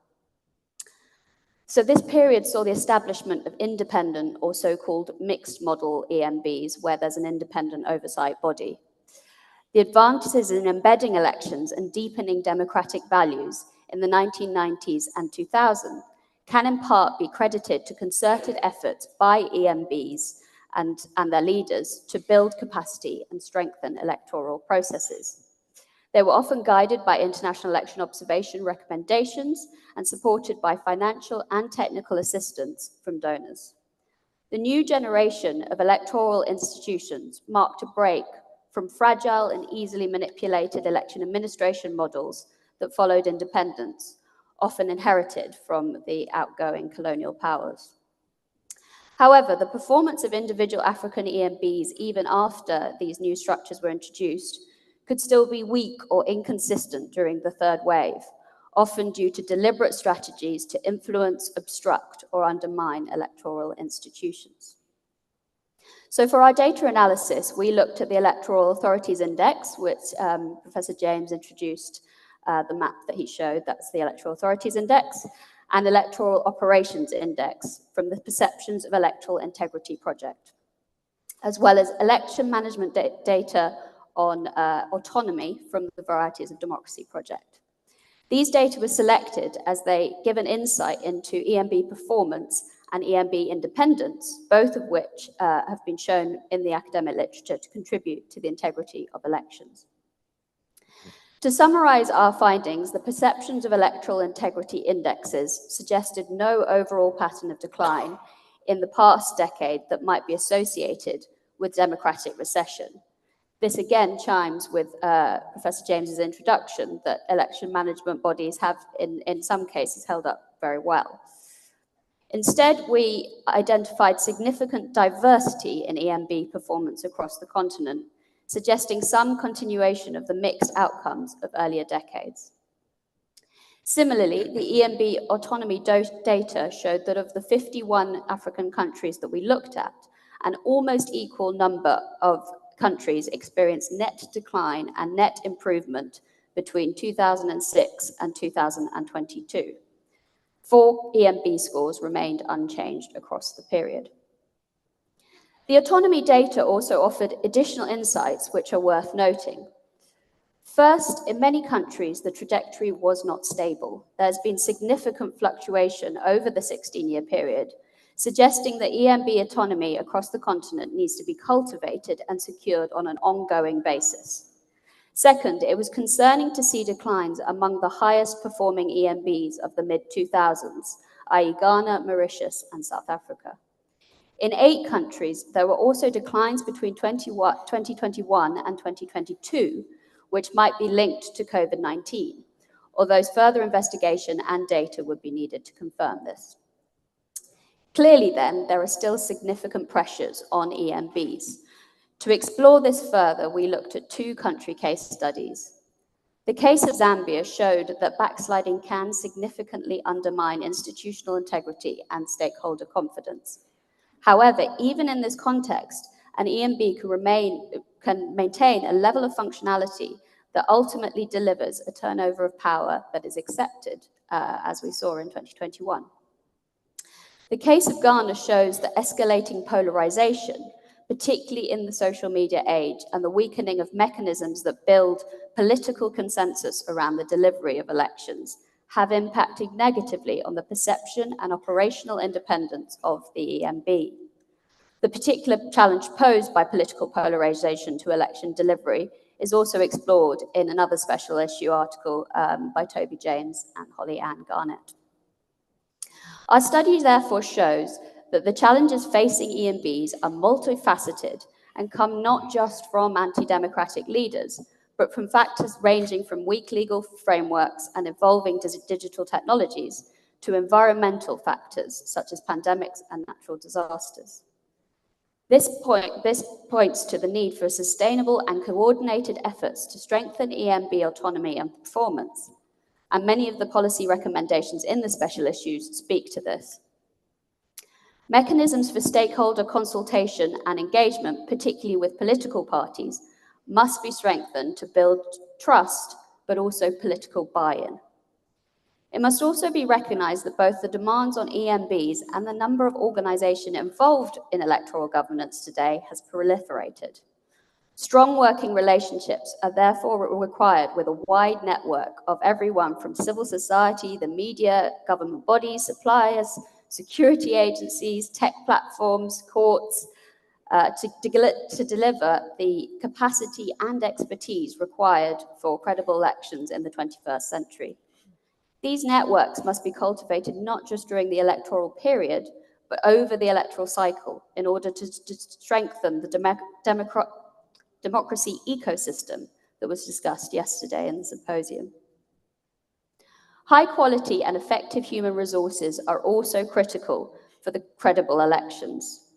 So this period saw the establishment of independent or so-called mixed model EMBs, where there's an independent oversight body. The advances in embedding elections and deepening democratic values in the 1990s and 2000 can in part be credited to concerted efforts by EMBs and their leaders to build capacity and strengthen electoral processes. They were often guided by international election observation recommendations and supported by financial and technical assistance from donors. The new generation of electoral institutions marked a break from fragile and easily manipulated election administration models that followed independence, often inherited from the outgoing colonial powers. However, the performance of individual African EMBs, even after these new structures were introduced, could still be weak or inconsistent during the third wave, often due to deliberate strategies to influence, obstruct, or undermine electoral institutions. So for our data analysis, we looked at the Electoral Authorities Index, which Professor James introduced the map that he showed, that's the Electoral Authorities Index, and Electoral Operations Index from the Perceptions of Electoral Integrity Project, as well as election management data on autonomy from the Varieties of Democracy Project. These data were selected as they give an insight into EMB performance and EMB independence, both of which have been shown in the academic literature to contribute to the integrity of elections. To summarize our findings, the perceptions of electoral integrity indexes suggested no overall pattern of decline in the past decade that might be associated with democratic recession. This again chimes with Professor James's introduction that election management bodies have, in some cases, held up very well. Instead, we identified significant diversity in EMB performance across the continent, suggesting some continuation of the mixed outcomes of earlier decades. Similarly, the EMB autonomy data showed that of the 51 African countries that we looked at, an almost equal number of countries experienced net decline and net improvement between 2006 and 2022. 4 EMB scores remained unchanged across the period. The autonomy data also offered additional insights which are worth noting. First, in many countries, the trajectory was not stable. There's been significant fluctuation over the 16-year period, suggesting that EMB autonomy across the continent needs to be cultivated and secured on an ongoing basis. Second, it was concerning to see declines among the highest performing EMBs of the mid-2000s, i.e. Ghana, Mauritius, and South Africa. In 8 countries, there were also declines between 2021 and 2022, which might be linked to COVID-19, although further investigation and data would be needed to confirm this. Clearly then, there are still significant pressures on EMBs. To explore this further, we looked at 2 country case studies. The case of Zambia showed that backsliding can significantly undermine institutional integrity and stakeholder confidence. However, even in this context, an EMB can maintain a level of functionality that ultimately delivers a turnover of power that is accepted, as we saw in 2021. The case of Ghana shows that escalating polarization, particularly in the social media age, and the weakening of mechanisms that build political consensus around the delivery of elections, have impacted negatively on the perception and operational independence of the EMB. The particular challenge posed by political polarization to election delivery is also explored in another special issue article by Toby James and Holly Ann Garnett. Our study therefore shows that the challenges facing EMBs are multifaceted and come not just from anti-democratic leaders, but from factors ranging from weak legal frameworks and evolving digital technologies to environmental factors such as pandemics and natural disasters. This points to the need for sustainable and coordinated efforts to strengthen EMB autonomy and performance, and many of the policy recommendations in the special issues speak to this. Mechanisms for stakeholder consultation and engagement, particularly with political parties, must be strengthened to build trust, but also political buy-in. It must also be recognized that both the demands on EMBs and the number of organizations involved in electoral governance today has proliferated. Strong working relationships are therefore required with a wide network of everyone from civil society, the media, government bodies, suppliers, security agencies, tech platforms, courts, to deliver the capacity and expertise required for credible elections in the 21st century. These networks must be cultivated not just during the electoral period, but over the electoral cycle in order to strengthen the democracy ecosystem that was discussed yesterday in the symposium. High quality and effective human resources are also critical for the credible elections.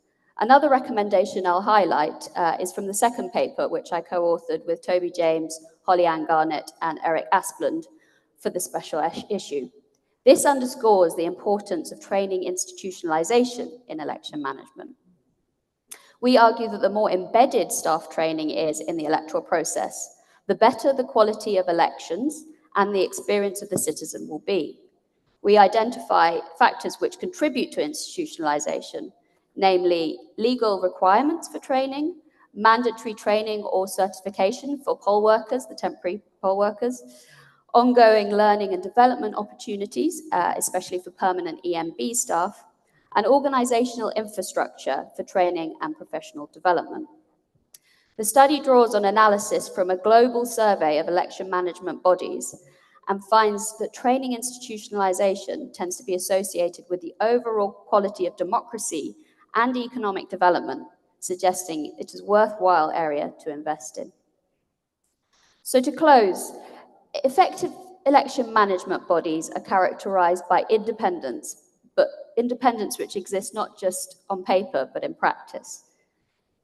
Another recommendation I'll highlight is from the second paper, which I co-authored with Toby James, Holly Ann Garnett, and Eric Asplund for the special issue. This underscores the importance of training institutionalization in election management. We argue that the more embedded staff training is in the electoral process, the better the quality of elections and the experience of the citizen will be. We identify factors which contribute to institutionalization, namely legal requirements for training, mandatory training or certification for poll workers, the temporary poll workers, ongoing learning and development opportunities, especially for permanent EMB staff, and organizational infrastructure for training and professional development. The study draws on analysis from a global survey of election management bodies and finds that training institutionalization tends to be associated with the overall quality of democracy and economic development, suggesting it is a worthwhile area to invest in. So to close, effective election management bodies are characterized by independence, but independence which exists not just on paper, but in practice.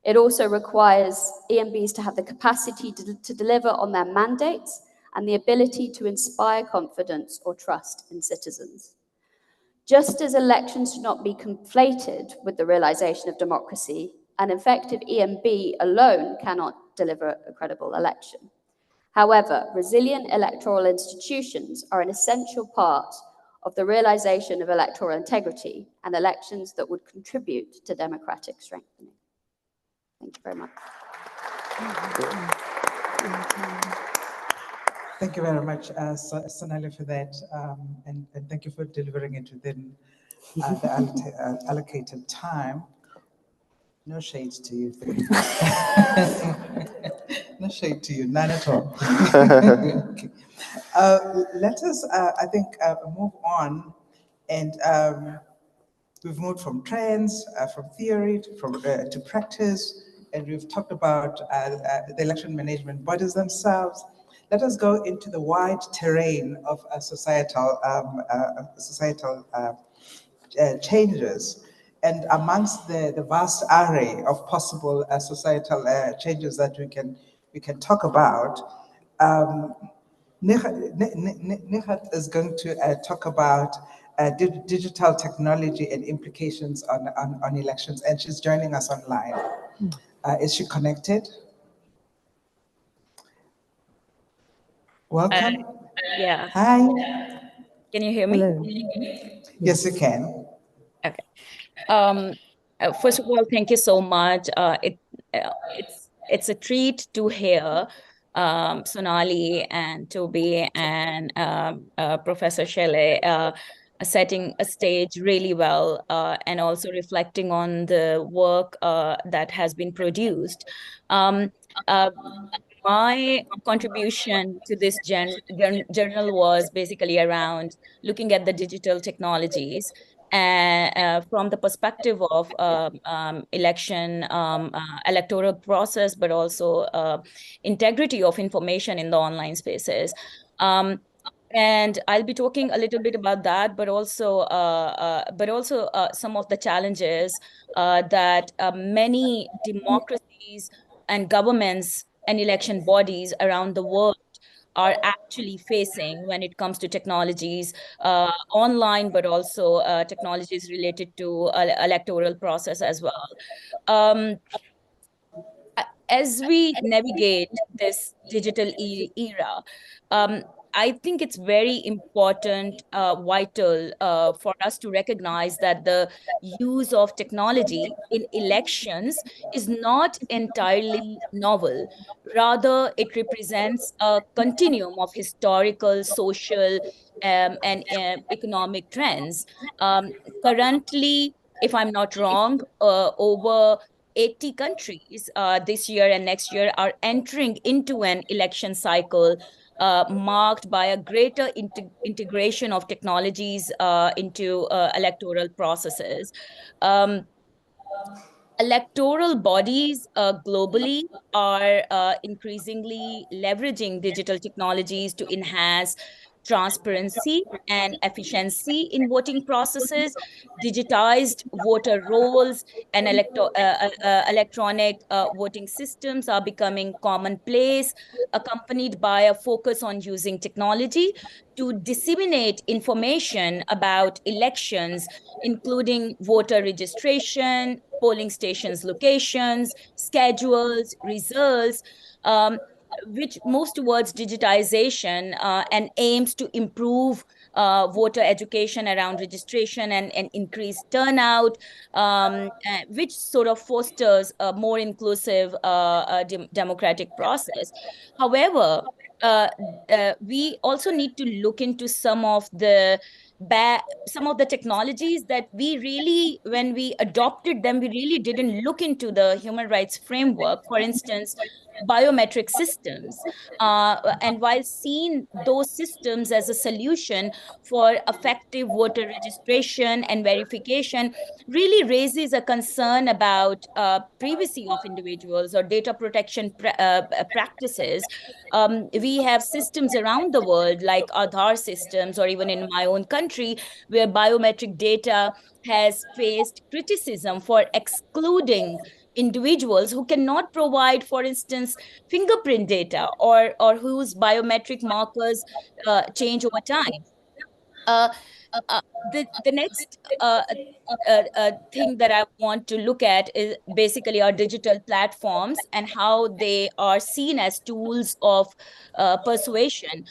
It also requires EMBs to have the capacity to deliver on their mandates and the ability to inspire confidence or trust in citizens. Just as elections should not be conflated with the realization of democracy, an effective EMB alone cannot deliver a credible election. However, resilient electoral institutions are an essential part of the realization of electoral integrity and elections that would contribute to democratic strengthening. Thank you very much. Thank you very much, Sonali, for that, and thank you for delivering it within the allocated time. No shade to you. No shade to you, none at all. Okay. Let us, I think, move on, and we've moved from trends, from theory to practice, and we've talked about the election management bodies themselves. Let us go into the wide terrain of societal changes. And amongst the vast array of possible societal changes that we can talk about, Nihat is going to talk about digital technology and implications on elections, and she's joining us online. Is she connected? Welcome. Yeah. Hi. Can you hear me? Hello. Yes, you can. Okay. First of all, thank you so much. It's a treat to hear Sonali and Toby and Professor Shelley setting a stage really well and also reflecting on the work that has been produced. My contribution to this journal was basically around looking at the digital technologies and from the perspective of election, electoral process, but also integrity of information in the online spaces. And I'll be talking a little bit about that, but also some of the challenges that many democracies and governments and election bodies around the world are actually facing when it comes to technologies online, but also technologies related to electoral process as well. As we navigate this digital era, I think it's very important, vital for us to recognize that the use of technology in elections is not entirely novel. Rather, it represents a continuum of historical, social, and economic trends. Currently, if I'm not wrong, over 80 countries this year and next year are entering into an election cycle marked by a greater integration of technologies into electoral processes. Electoral bodies globally are increasingly leveraging digital technologies to enhance transparency and efficiency in voting processes. Digitized voter rolls and electronic voting systems are becoming commonplace, accompanied by a focus on using technology to disseminate information about elections, including voter registration, polling stations' locations, schedules, results, which moves towards digitization and aims to improve voter education around registration and increase turnout, which sort of fosters a more inclusive democratic process. However, we also need to look into some of the technologies that we really, when we adopted them, we really didn't look into the human rights framework. For instance, biometric systems. And while seeing those systems as a solution for effective voter registration and verification, really raises a concern about privacy of individuals or data protection practices. We have systems around the world like Aadhaar systems, or even in my own country, where biometric data has faced criticism for excluding individuals who cannot provide, for instance, fingerprint data, or whose biometric markers change over time. Uh, the next thing that I want to look at is basically our digital platforms and how they are seen as tools of persuasion.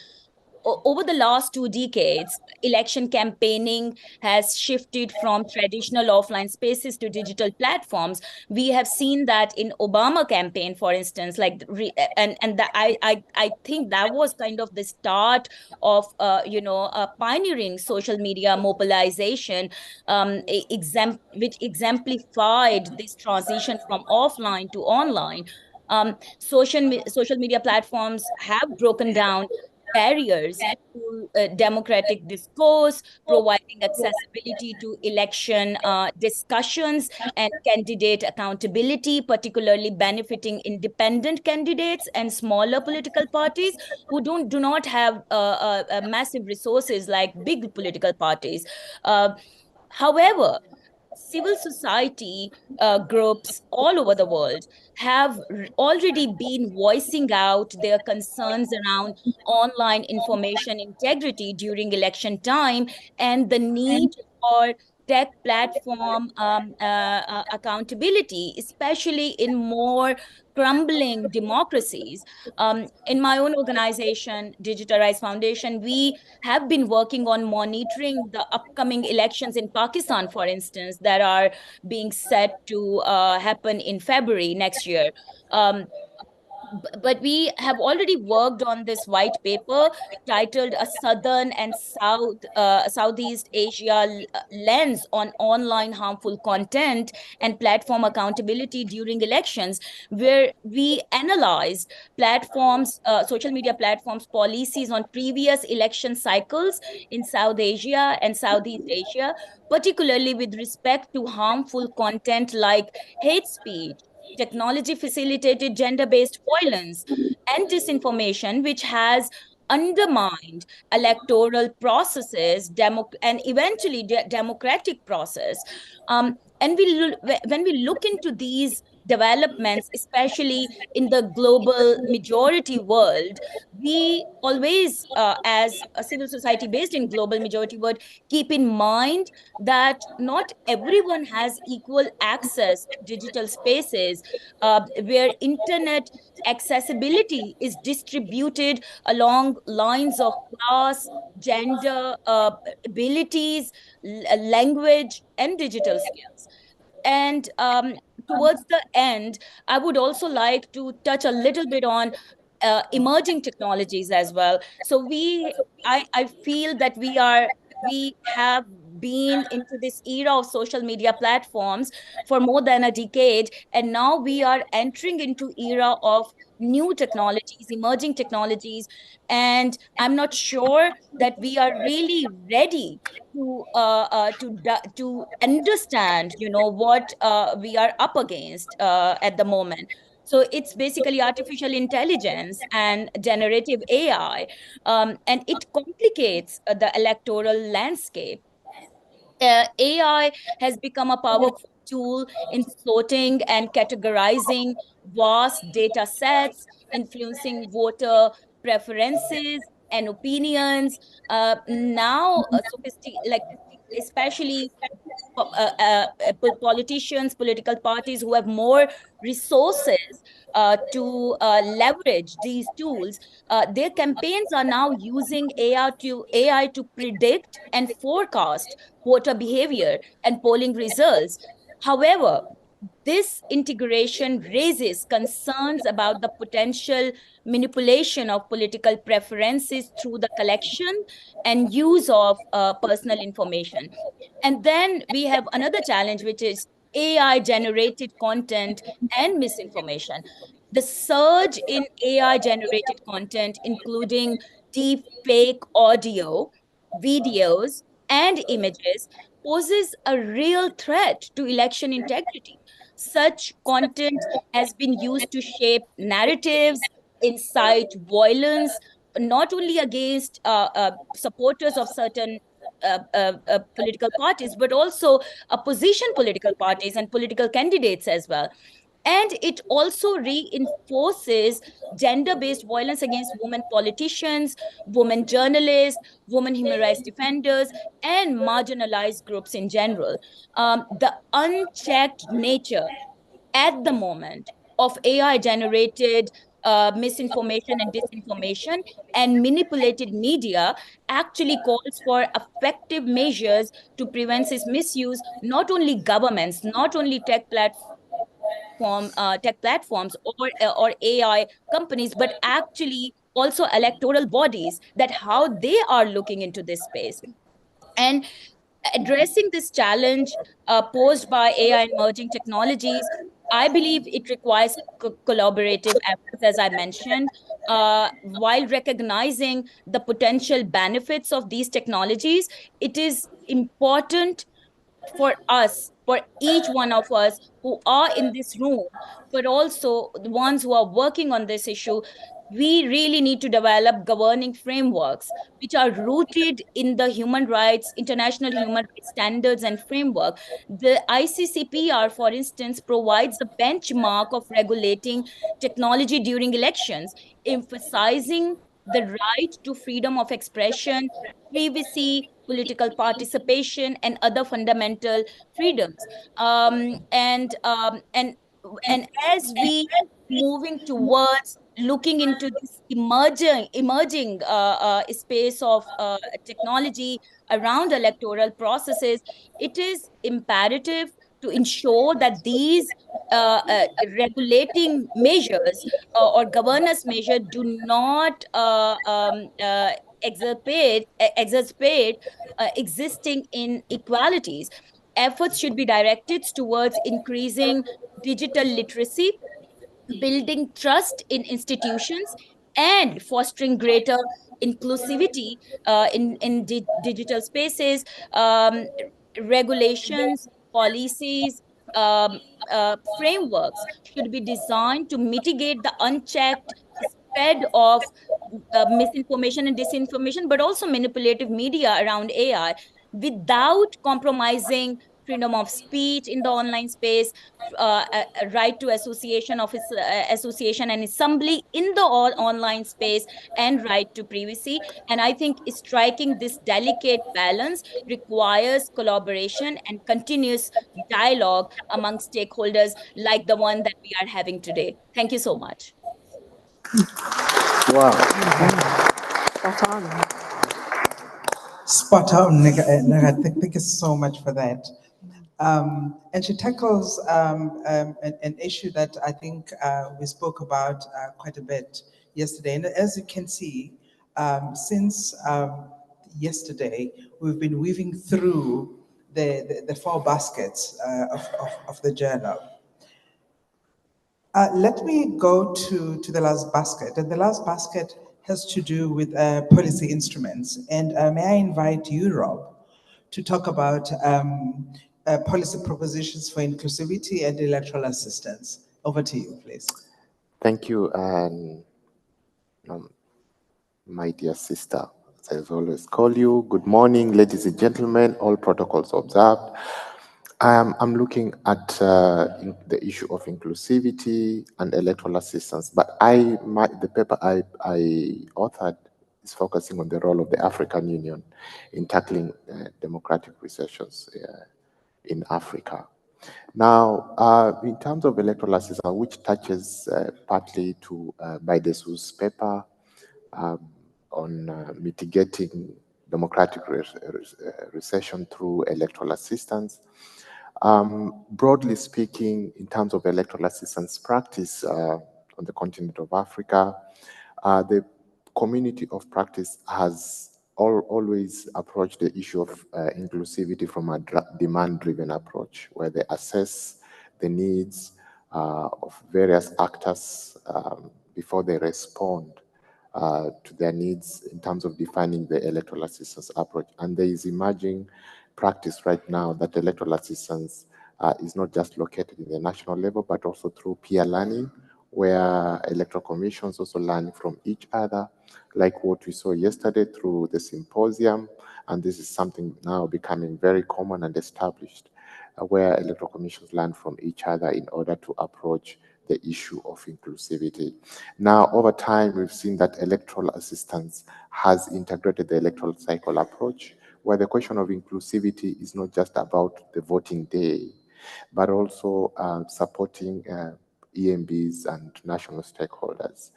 Over the last 2 decades, election campaigning has shifted from traditional offline spaces to digital platforms. We have seen that in Obama campaign, for instance, I think that was kind of the start of pioneering social media mobilization, which exemplified this transition from offline to online. Social media platforms have broken down barriers to democratic discourse, providing accessibility to election discussions and candidate accountability, particularly benefiting independent candidates and smaller political parties who do not have massive resources like big political parties. Uh, However, civil society groups all over the world have already been voicing out their concerns around online information integrity during election time and the need for tech platform accountability, especially in more crumbling democracies. In my own organization, Digital Rights Foundation, we have been working on monitoring the upcoming elections in Pakistan, for instance, that are being set to happen in February next year. But we have already worked on this white paper titled "A Southern and Southeast Asia Lens on Online Harmful Content and Platform Accountability During Elections," where we analyzed social media platforms' policies on previous election cycles in South Asia and Southeast Asia, particularly with respect to harmful content like hate speech, technology facilitated gender based violence, and disinformation, which has undermined electoral processes and eventually democratic process. When we look into these developments, especially in the global majority world, we always, as a civil society based in global majority world, keep in mind that not everyone has equal access to digital spaces, where internet accessibility is distributed along lines of class, gender, abilities, language, and digital skills. And towards the end, I would also like to touch a little bit on emerging technologies as well. So I feel that we have been into this era of social media platforms for more than a decade, and now we are entering into era of new technologies, emerging technologies, and I'm not sure that we are really ready to understand, what we are up against at the moment. So it's basically artificial intelligence and generative AI, and it complicates the electoral landscape. AI has become a powerful tool in sorting and categorizing vast data sets, influencing voter preferences and opinions. Now, like especially politicians, political parties who have more resources to leverage these tools, their campaigns are now using AI to predict and forecast voter behavior and polling results. However, this integration raises concerns about the potential manipulation of political preferences through the collection and use of personal information. And then we have another challenge, which is AI generated content and misinformation. The surge in AI-generated content, including deep fake audio, videos, and images, poses a real threat to election integrity. Such content has been used to shape narratives, incite violence, not only against supporters of certain political parties, but also opposition political parties and political candidates as well. And it also reinforces gender-based violence against women politicians, women journalists, women human rights defenders, and marginalized groups in general. The unchecked nature at the moment of AI generated misinformation and disinformation and manipulated media actually calls for effective measures to prevent its misuse, not only governments, not only tech platforms or AI companies, but actually also electoral bodies, that how they are looking into this space. And addressing this challenge posed by AI and emerging technologies, I believe it requires collaborative efforts, as I mentioned, while recognizing the potential benefits of these technologies. It is important for us, for each one of us who are in this room, but also the ones who are working on this issue, we really need to develop governing frameworks which are rooted in the human rights, international human rights standards and framework. The ICCPR, for instance, provides a benchmark of regulating technology during elections, emphasizing the right to freedom of expression, privacy, political participation, and other fundamental freedoms. And as we moving towards looking into this emerging space of technology around electoral processes, it is imperative to ensure that these regulating measures or governance measures do not exacerbate existing inequalities. Efforts should be directed towards increasing digital literacy, building trust in institutions, and fostering greater inclusivity in digital spaces. Regulations, policies, frameworks should be designed to mitigate the unchecked spread of misinformation and disinformation, but also manipulative media around AI without compromising freedom of speech in the online space, a right to association and assembly in the online space, and right to privacy. And I think striking this delicate balance requires collaboration and continuous dialogue among stakeholders like the one that we are having today. Thank you so much. Wow. Spot on. Spot on, Naga. Thank you so much for that. And she tackles an issue that I think we spoke about quite a bit yesterday. And as you can see, since yesterday, we've been weaving through the four baskets of the journal. Let me go to the last basket. And the last basket has to do with policy instruments. And may I invite you, Rob, to talk about policy propositions for inclusivity and electoral assistance. Over to you, please. Thank you, and my dear sister, as I always call you. Good morning, ladies and gentlemen, all protocols observed. I'm looking at the issue of inclusivity and electoral assistance, but the paper I authored is focusing on the role of the African Union in tackling democratic recessions in Africa. Now, in terms of electoral assistance, which touches partly to Baidesu's paper on mitigating democratic recession through electoral assistance. Broadly speaking, in terms of electoral assistance practice on the continent of Africa, the community of practice has always approached the issue of inclusivity from a demand-driven approach, where they assess the needs of various actors before they respond to their needs in terms of defining the electoral assistance approach. And there is emerging practice right now that electoral assistance is not just located in the national level, but also through peer learning, where electoral commissions also learn from each other, like what we saw yesterday through the symposium. And this is something now becoming very common and established, where electoral commissions learn from each other in order to approach the issue of inclusivity. Now, over time, we've seen that electoral assistance has integrated the electoral cycle approach, where the question of inclusivity is not just about the voting day, but also supporting EMBs and national stakeholders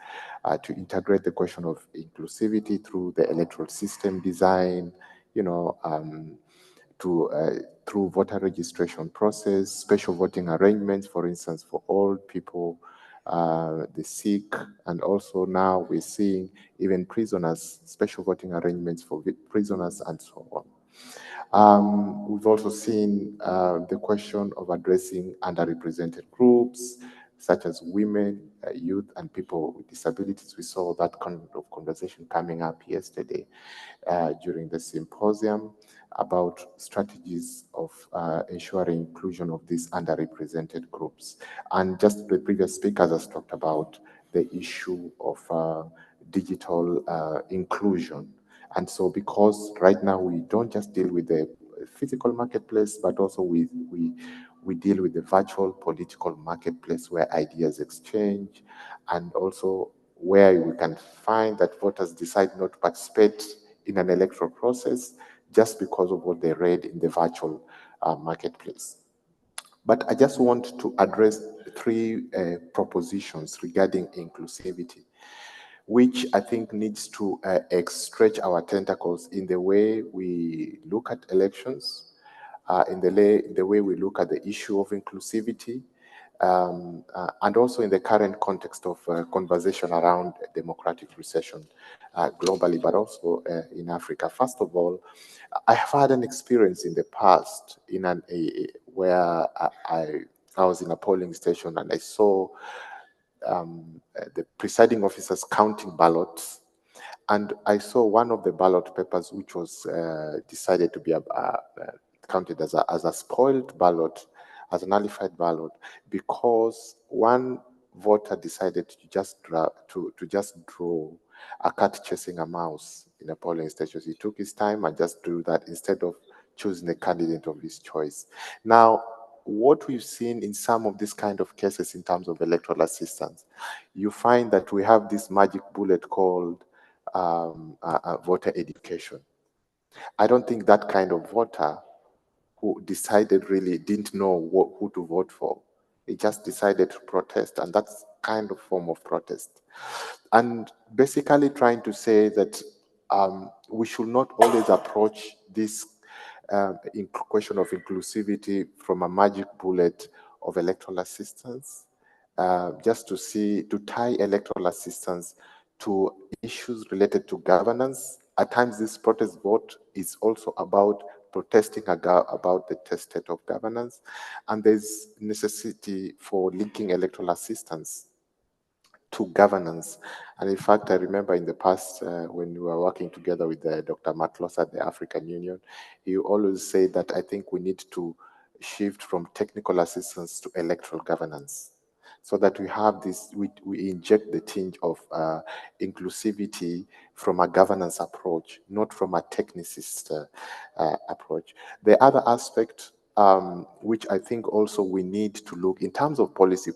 to integrate the question of inclusivity through the electoral system design, through voter registration process, special voting arrangements, for instance, for old people, the sick, and also now we're seeing even prisoners, special voting arrangements for prisoners and so on. We've also seen the question of addressing underrepresented groups, such as women, youth, and people with disabilities. We saw that kind of conversation coming up yesterday during the symposium about strategies of ensuring inclusion of these underrepresented groups. And just the previous speakers has talked about the issue of digital inclusion. And so because right now we don't just deal with the physical marketplace, but also we deal with the virtual political marketplace where ideas exchange, and also where we can find that voters decide not to participate in an electoral process just because of what they read in the virtual marketplace. But I just want to address three propositions regarding inclusivity, which I think needs to stretch our tentacles in the way we look at elections, in the way we look at the issue of inclusivity, and also in the current context of conversation around democratic recession globally, but also in Africa. First of all, I have had an experience in the past where I was in a polling station and I saw the presiding officers counting ballots, and I saw one of the ballot papers which was decided to be counted as a spoiled ballot, as a nullified ballot, because one voter decided to just draw a cat chasing a mouse in a polling station. He took his time and just drew that instead of choosing a candidate of his choice. Now, what we've seen in some of these kind of cases in terms of electoral assistance, you find that we have this magic bullet called voter education. I don't think that kind of voter who decided really didn't know who to vote for. He just decided to protest, and that's kind of form of protest. And basically trying to say that we should not always approach this question of inclusivity from a magic bullet of electoral assistance, just to tie electoral assistance to issues related to governance. At times, this protest vote is also about protesting about the state of governance, and there's necessity for linking electoral assistance to governance. And in fact, I remember in the past when we were working together with Dr. Matlos at the African Union, he always said that I think we need to shift from technical assistance to electoral governance, so that we have this, we inject the tinge of inclusivity from a governance approach, not from a technicist approach. The other aspect, which I think also we need to look in terms of policy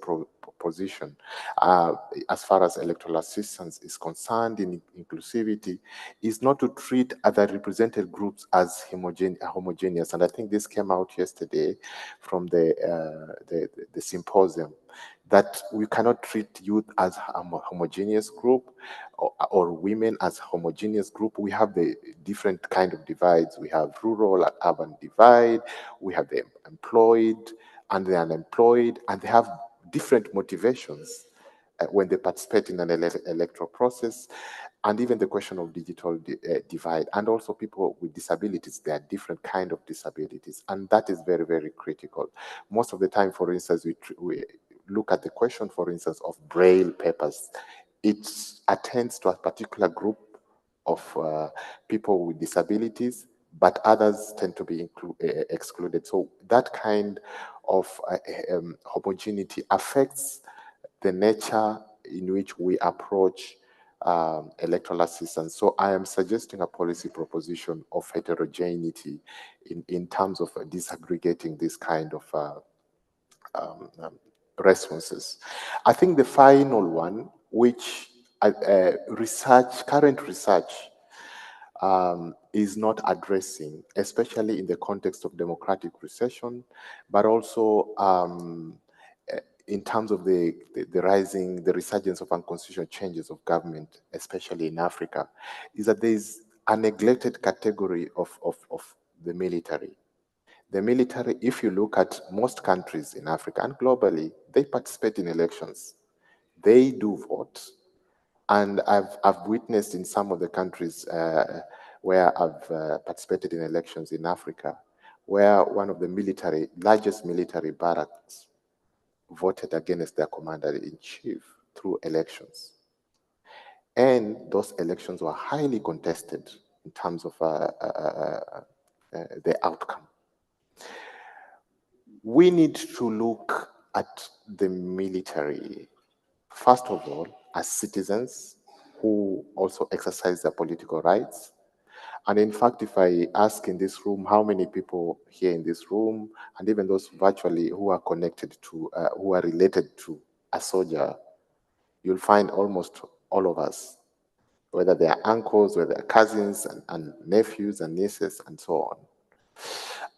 position, as far as electoral assistance is concerned in inclusivity, is not to treat other represented groups as homogeneous. And I think this came out yesterday from the symposium, that we cannot treat youth as a homogeneous group or women as homogeneous group. We have the different kind of divides. We have rural and urban divide. We have the employed and the unemployed, and they have different motivations when they participate in an electoral process. And even the question of digital divide, and also people with disabilities, there are different kind of disabilities, and that is very, very critical. Most of the time, for instance, look at the question, for instance, of braille papers, it attends to a particular group of people with disabilities, but others tend to be excluded. So that kind of homogeneity affects the nature in which we approach electoral assistance. So I am suggesting a policy proposition of heterogeneity in terms of disaggregating this kind of responses. I think the final one, which current research is not addressing, especially in the context of democratic recession, but also in terms of the resurgence of unconstitutional changes of government, especially in Africa, is that there is a neglected category of the military. The military, if you look at most countries in Africa and globally, they participate in elections. They do vote. And I've witnessed in some of the countries where I've participated in elections in Africa, where one of the largest military barracks voted against their commander-in-chief through elections. And those elections were highly contested in terms of the outcome. We need to look at the military, first of all, as citizens who also exercise their political rights. And in fact, if I ask in this room how many people here in this room, and even those virtually who are connected to, who are related to a soldier, you'll find almost all of us, whether they are uncles, whether they are cousins and nephews and nieces and so on.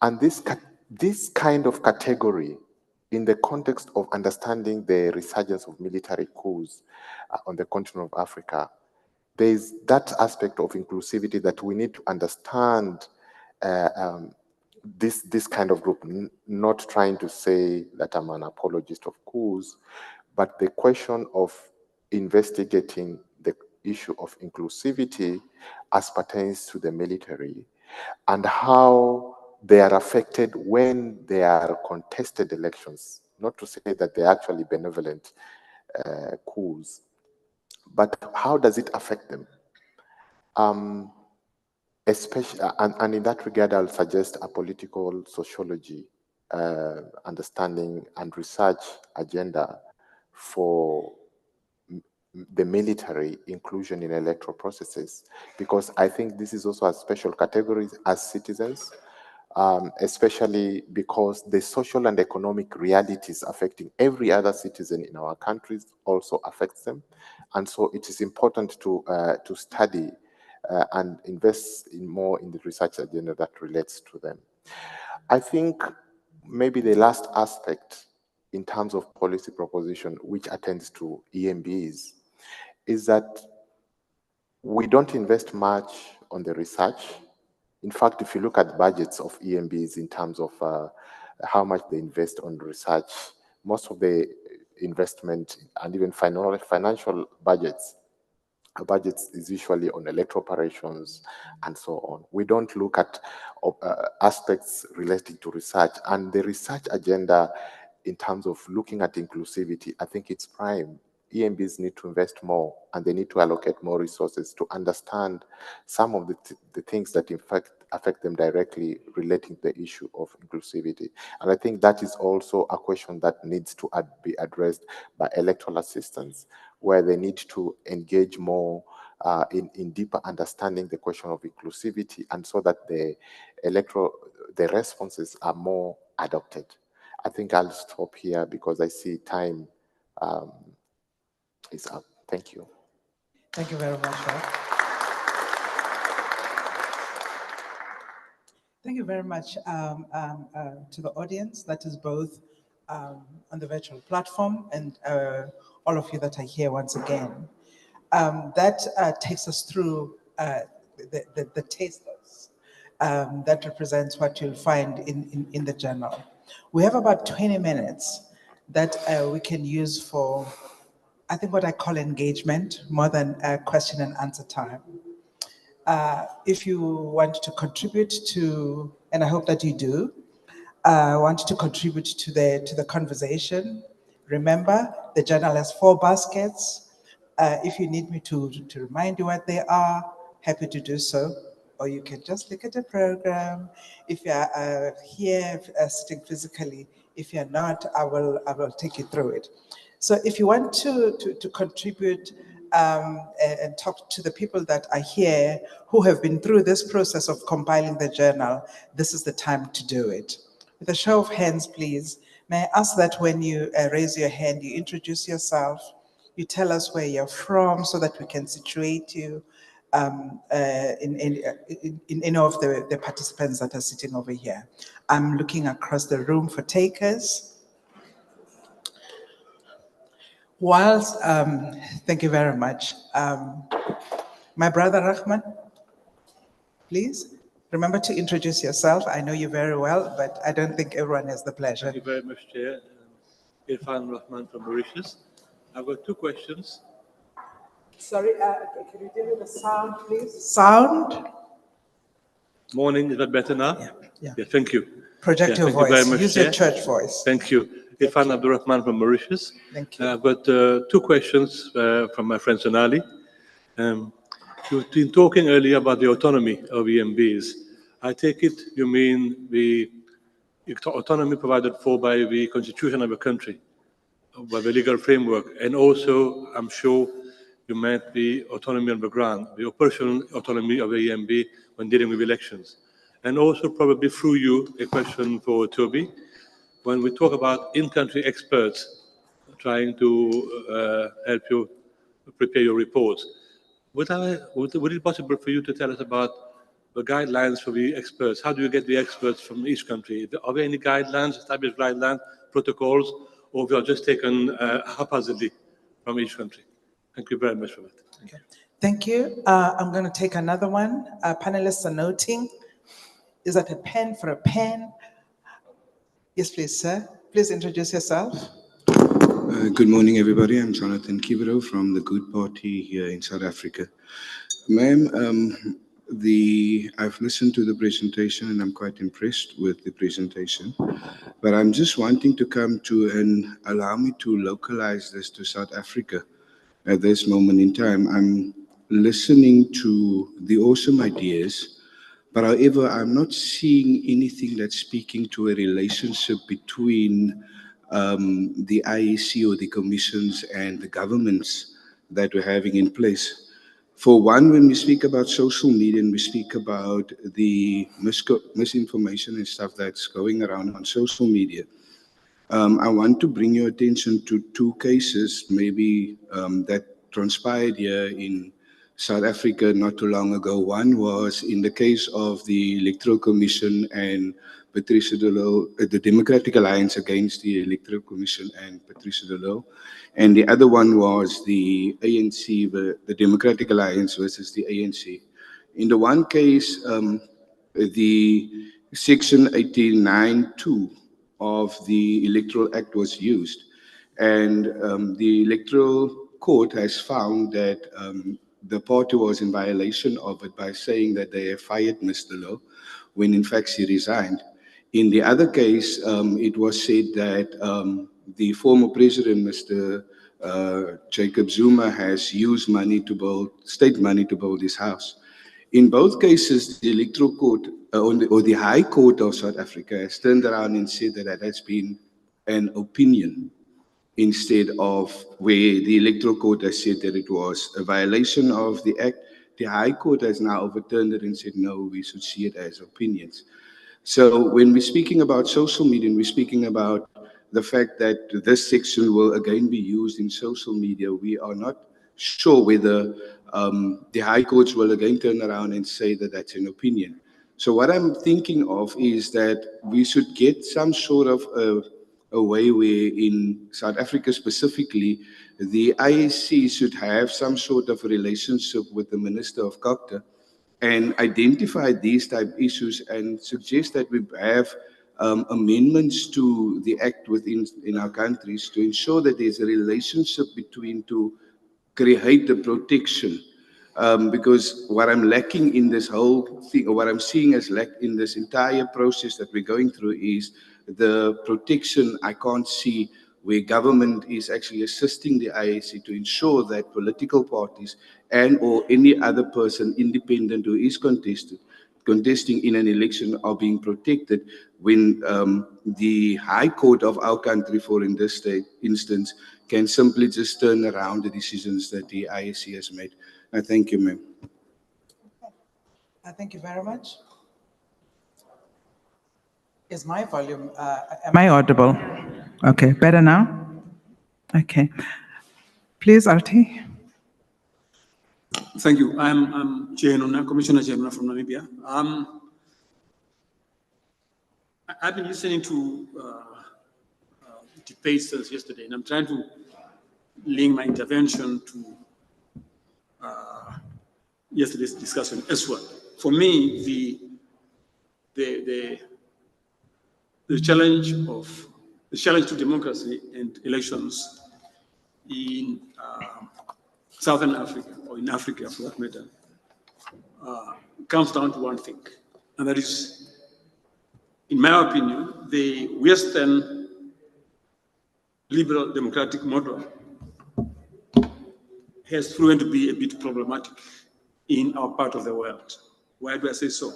And this kind of category, in the context of understanding the resurgence of military coups on the continent of Africa, there is that aspect of inclusivity that we need to understand this kind of group, not trying to say that I'm an apologist of coups, but the question of investigating the issue of inclusivity as pertains to the military and how they are affected when there are contested elections. Not to say that they're actually benevolent coups, but how does it affect them? Especially, and in that regard, I'll suggest a political sociology understanding and research agenda for the military inclusion in electoral processes, because I think this is also a special category as citizens, especially because the social and economic realities affecting every other citizen in our countries also affects them. And so it is important to study and invest more in the research agenda that relates to them. I think maybe the last aspect in terms of policy proposition, which attends to EMBs, is that we don't invest much on the research. In fact, if you look at budgets of EMBs in terms of how much they invest on research, most of the investment and even financial budgets is usually on electoral operations and so on. We don't look at aspects relating to research, and the research agenda in terms of looking at inclusivity, I think it's prime. EMBs need to invest more, and they need to allocate more resources to understand some of the things that in fact affect them directly relating to the issue of inclusivity. And I think that is also a question that needs to be addressed by electoral assistants, where they need to engage more in deeper understanding the question of inclusivity, and so that the responses are more adopted. I think I'll stop here because I see time is up. Thank you. Thank you very much, Rob. Thank you very much to the audience that is both on the virtual platform and all of you that are here once again. That takes us through the tasters. That represents what you'll find in the journal. We have about 20 minutes that we can use for, I think, what I call engagement, more than question and answer time. If you want to contribute to, and I hope that you do, want to contribute to the conversation, Remember, the journal has 4 baskets. If you need me to remind you what they are, happy to do so. Or you can just look at the program. If you're here sitting physically, if you're not, I will take you through it. So if you want to contribute and talk to the people that are here who have been through this process of compiling the journal, this is the time to do it. With a show of hands, please, may I ask that when you raise your hand, you introduce yourself, you tell us where you're from so that we can situate you in any of the participants that are sitting over here. I'm looking across the room for takers. Whilst, thank you very much. My brother Rahman, please remember to introduce yourself. I know you very well, but I don't think everyone has the pleasure. Thank you very much, Chair. Irfan Rahman from Mauritius. I've got 2 questions. Sorry, can you deal with the sound, please? Sound? Morning, is that better now? Yeah. Thank you. Project your thank you voice. very much, Use Chair. your church voice. Thank you. Irfan Abdurrahman from Mauritius. Thank you. I've got 2 questions from my friend Sonali. You've been talking earlier about the autonomy of EMBs. I take it you mean the autonomy provided for by the constitution of a country, by the legal framework, and also, I'm sure, you meant the autonomy on the ground, the operational autonomy of the EMB when dealing with elections. And also, probably through you, a question for Toby. When we talk about in-country experts trying to help you prepare your reports, would it be possible for you to tell us about the guidelines for the experts? How do you get the experts from each country? Are there any guidelines, established guidelines, protocols, or we are just taken haphazardly from each country? Thank you very much for that. Thank you. Thank you. I'm going to take another one. Panelists are noting. Is that a pen for a pen? Yes, please, sir. Please introduce yourself. Good morning, everybody. I'm Jonathan Kibero from the Good Party here in South Africa. Ma'am, I've listened to the presentation and I'm quite impressed with the presentation, but I'm just wanting to come to and allow me to localize this to South Africa at this moment in time. I'm listening to the awesome ideas, but however, I'm not seeing anything that's speaking to a relationship between the IEC or the commissions and the governments that we're having in place. For one, when we speak about social media and we speak about the misinformation and stuff that's going around on social media, I want to bring your attention to 2 cases maybe that transpired here in South Africa not too long ago. One was in the case of the Electoral Commission and Patricia de Lille, the Democratic Alliance against the Electoral Commission and Patricia de Lille. And the other one was the ANC, the Democratic Alliance versus the ANC. In the one case, the Section 89(2) of the Electoral Act was used. And the Electoral Court has found that the party was in violation of it by saying that they have fired Mr. Lowe when in fact she resigned. In the other case, it was said that the former president, Mr. Jacob Zuma, has used money to build, state money to build his house. In both cases, the Electoral Court or the High Court of South Africa has turned around and said that that has been an opinion instead of where the Electoral Court has said that it was a violation of the Act. The High Court has now overturned it and said, no, we should see it as opinions. So when we're speaking about social media and we're speaking about the fact that this section will again be used in social media, we are not sure whether the High Courts will again turn around and say that that's an opinion. So what I'm thinking of is that we should get some sort of a way where in South Africa specifically, the IEC should have some sort of a relationship with the Minister of Culture and identify these type issues and suggest that we have amendments to the act in our countries to ensure that there's a relationship between to create the protection. Because what I'm lacking in this whole thing, or what I'm seeing as lack in this entire process that we're going through is the protection I can't see where government is actually assisting the IEC to ensure that political parties and or any other person independent who is contesting in an election are being protected when the High Court of our country, for in this instance, can simply just turn around the decisions that the IEC has made. I thank you, ma'am. Thank you very much. Is my volume, am I audible? Okay, better now? Okay. Please, Artie. Thank you. I'm Jenona, Commissioner Jenona from Namibia. I've been listening to debates since yesterday, and I'm trying to link my intervention to yesterday's discussion as well. For me, the challenge to democracy and elections in Southern Africa, or in Africa for that matter, comes down to one thing, and that is, in my opinion, the Western liberal democratic model has proven to be a bit problematic in our part of the world. Why do I say so?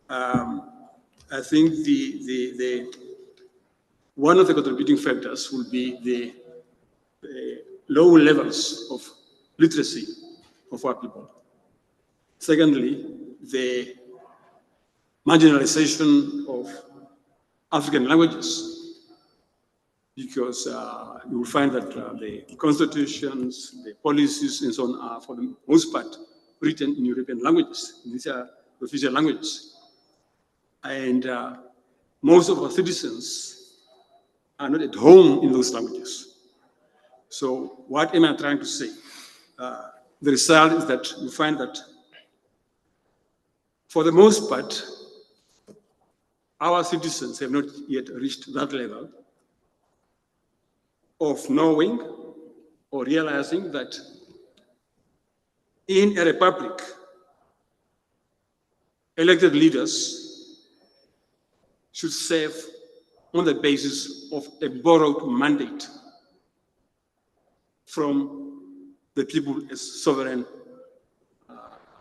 I think one of the contributing factors will be the low levels of literacy of our people. Secondly, the marginalization of African languages, because you will find that the constitutions, the policies, and so on are, for the most part, written in European languages. These are official languages. And most of our citizens are not at home in those languages. So what am I trying to say? The result is that you find that, for the most part, our citizens have not yet reached that level of knowing or realizing that in a republic, elected leaders should serve on the basis of a borrowed mandate from the people as sovereign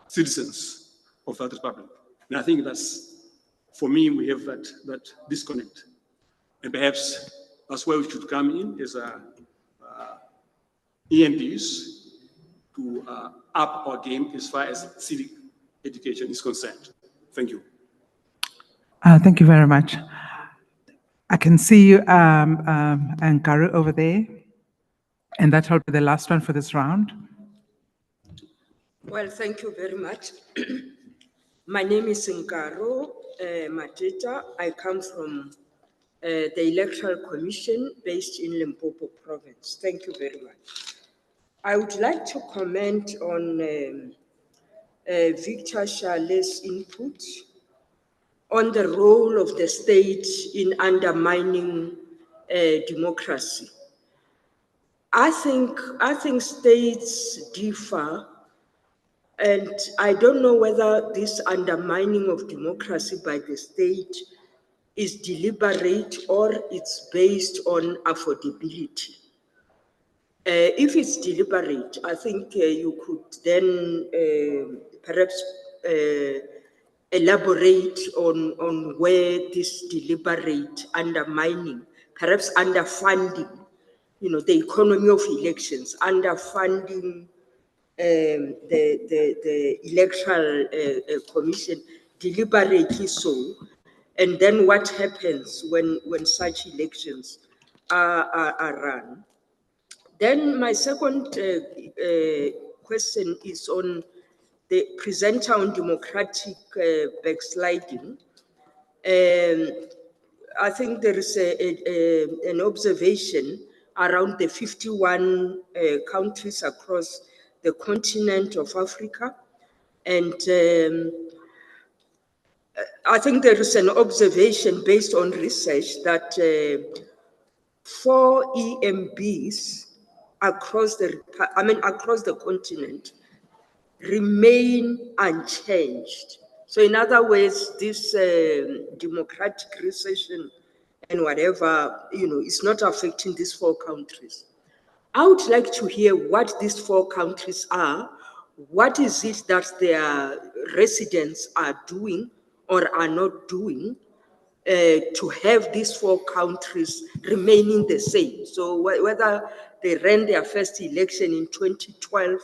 citizens of that republic. And I think that's, for me, we have that disconnect. And perhaps that's where we should come in as EMPs to up our game as far as civic education is concerned. Thank you. Thank you very much. I can see you, Nkaru, over there. And that will be the last one for this round. Well, thank you very much. My name is Nkaru Mateta. I come from the Electoral Commission based in Limpopo Province. Thank you very much. I would like to comment on Victor Charles' input on the role of the state in undermining democracy. I think states differ, and I don't know whether this undermining of democracy by the state is deliberate or it's based on affordability. If it's deliberate, I think you could then perhaps elaborate on where this deliberate undermining, perhaps underfunding, the economy of elections, underfunding the electoral commission deliberately so, and then what happens when such elections are run. Then my second question is on the presenter on democratic backsliding. I think there is an observation around the 51 countries across the continent of Africa. And I think there is an observation based on research that 4 EMBs across the continent remain unchanged. So in other words, this democratic recession and whatever, is not affecting these 4 countries. I would like to hear what these 4 countries are. What is it that their residents are doing or are not doing to have these 4 countries remaining the same? So whether they ran their first election in 2012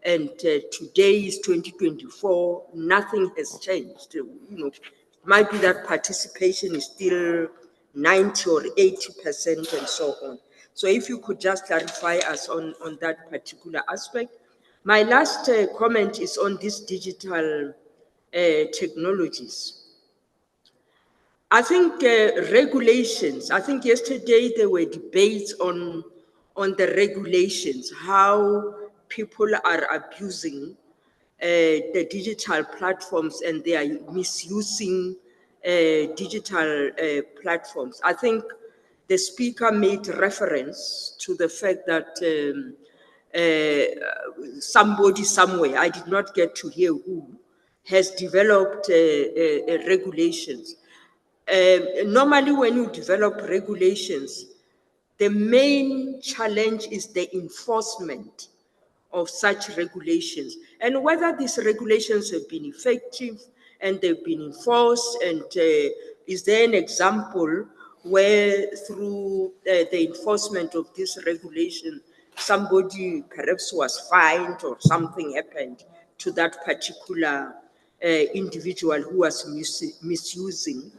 and today is 2024, nothing has changed. Might be that participation is still 90 or 80% and so on. So if you could just clarify us on that particular aspect. My last comment is on these digital technologies. I think regulations, I think yesterday there were debates on the regulations, how people are abusing the digital platforms and they are misusing digital platforms. I think the speaker made reference to the fact that somebody somewhere, I did not get to hear who, has developed regulations. Normally when you develop regulations, the main challenge is the enforcement of such regulations and whether these regulations have been effective and they've been enforced, and is there an example where through the enforcement of this regulation somebody perhaps was fined or something happened to that particular individual who was misusing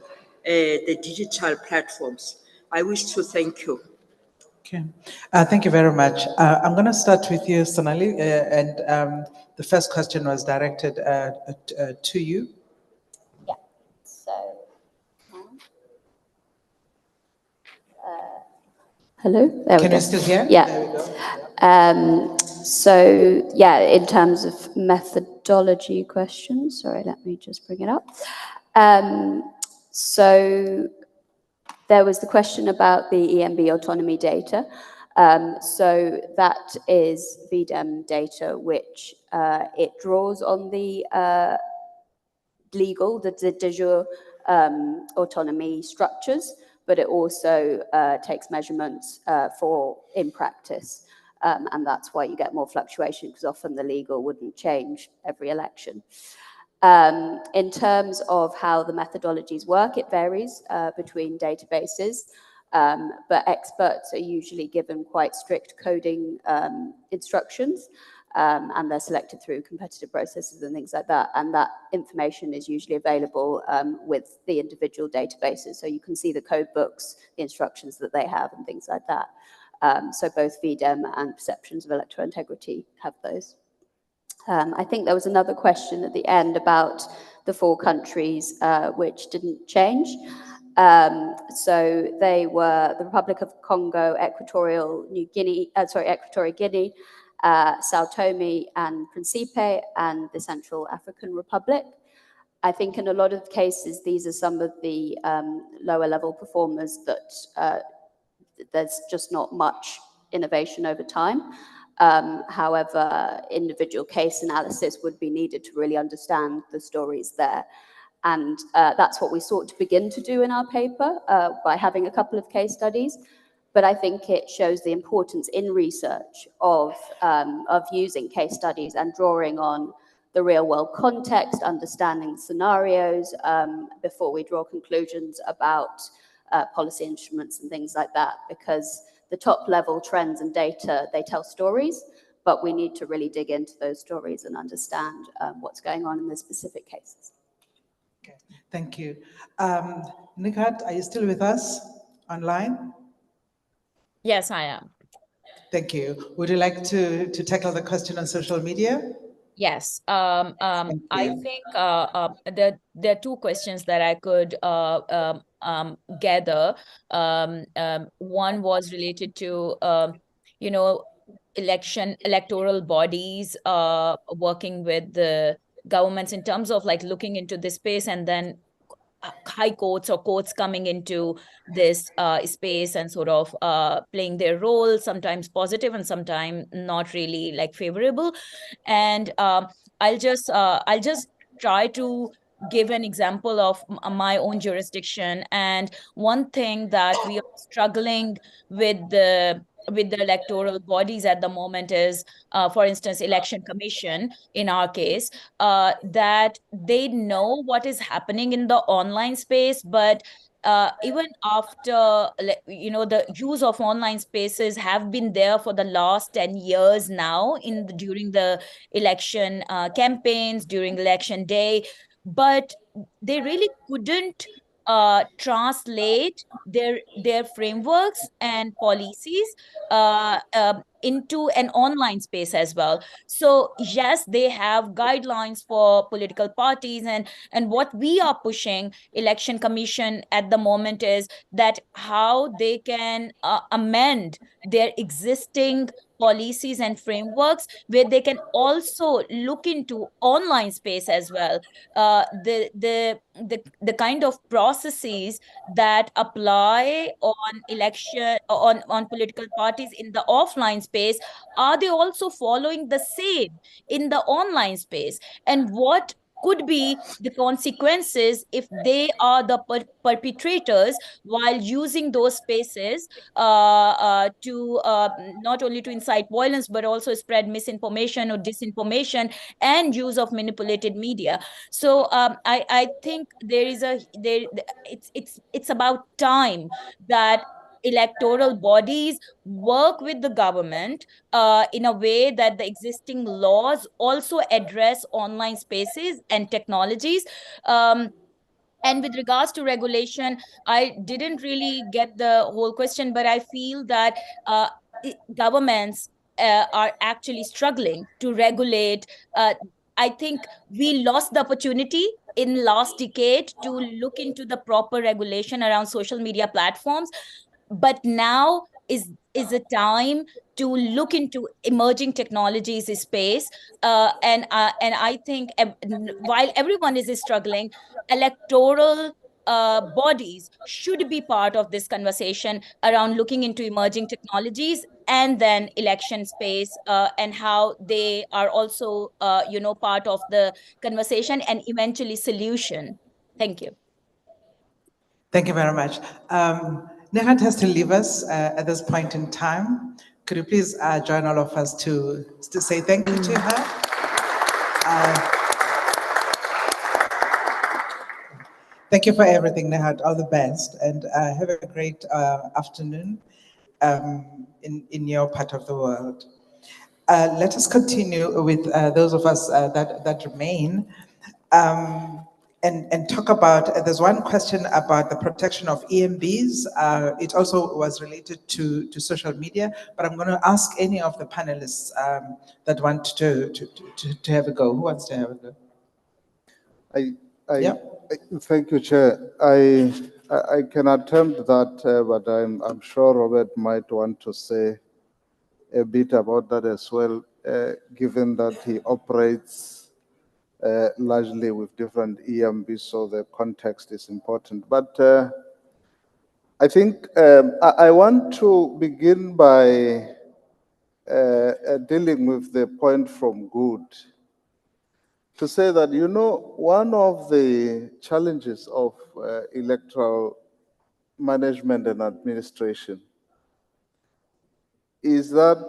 the digital platforms? I wish to thank you. Okay, thank you very much. I'm going to start with you, Sonali, and the first question was directed to you. Yeah, so, hello? There Can we go. you still hear? Yeah. There we go. So, yeah, in terms of methodology questions, sorry, let me just bring it up. So there was the question about the EMB autonomy data. So that is VDEM data, which it draws on the legal, the de jure autonomy structures, but it also takes measurements for in practice. And that's why you get more fluctuation, because often the legal wouldn't change every election. In terms of how the methodologies work, it varies between databases, but experts are usually given quite strict coding instructions, and they're selected through competitive processes and things like that. And that information is usually available with the individual databases. So you can see the code books, the instructions that they have and things like that. So both VDEM and perceptions of electoral integrity have those. I think there was another question at the end about the 4 countries which didn't change. So they were the Republic of Congo, Equatorial Guinea, Sao Tome and Principe, and the Central African Republic. I think in a lot of cases, these are some of the lower level performers that there's just not much innovation over time. However, individual case analysis would be needed to really understand the stories there. And that's what we sought to begin to do in our paper by having a couple of case studies. But I think it shows the importance in research of using case studies and drawing on the real world context, understanding scenarios before we draw conclusions about policy instruments and things like that, because the top level trends and data, they tell stories, but we need to really dig into those stories and understand what's going on in the specific cases. Okay, thank you. Nikat, are you still with us online? Yes, I am. Thank you. Would you like to tackle the question on social media? Yes, I think there are 2 questions that I could gather. One was related to, electoral bodies working with the governments in terms of like looking into this space, and then high courts or courts coming into this space and sort of playing their role, sometimes positive and sometimes not really like favorable. And I'll just try to give an example of my own jurisdiction, and one thing that we are struggling with the electoral bodies at the moment is, for instance, election commission in our case, that they know what is happening in the online space, but even after, the use of online spaces have been there for the last 10 years now during the election campaigns, during election day, but they really couldn't translate their frameworks and policies into an online space as well. So yes, they have guidelines for political parties, and what we are pushing election commission at the moment is that how they can amend their existing policies and frameworks, where they can also look into online space as well. The kind of processes that apply on election, on political parties in the offline space, are they also following the same in the online space? And what could be the consequences if they are the perpetrators while using those spaces to not only to incite violence, but also spread misinformation or disinformation and use of manipulated media? So I think it's about time that electoral bodies work with the government in a way that the existing laws also address online spaces and technologies. And with regards to regulation, I didn't really get the whole question, but I feel that governments are actually struggling to regulate. I think we lost the opportunity in last decade to look into the proper regulation around social media platforms, but now is a time to look into emerging technologies space, and I think while everyone is struggling, electoral bodies should be part of this conversation around looking into emerging technologies, and then election space, and how they are also part of the conversation and eventually solution. Thank you. Thank you very much. Nehat has to leave us at this point in time. Could you please join all of us to say thank you to her? Thank you for everything, Nehat. All the best, and have a great afternoon in your part of the world. Let us continue with those of us that remain. And talk about, there's one question about the protection of EMBs. It also was related to social media, but I'm going to ask any of the panelists that want to have a go. Who wants to have a go? Thank you, Chair. I can attempt that, but I'm sure Robert might want to say a bit about that as well, given that he operates largely with different EMBs, so the context is important. But I think I want to begin by dealing with the point from Good, to say that, one of the challenges of electoral management and administration is that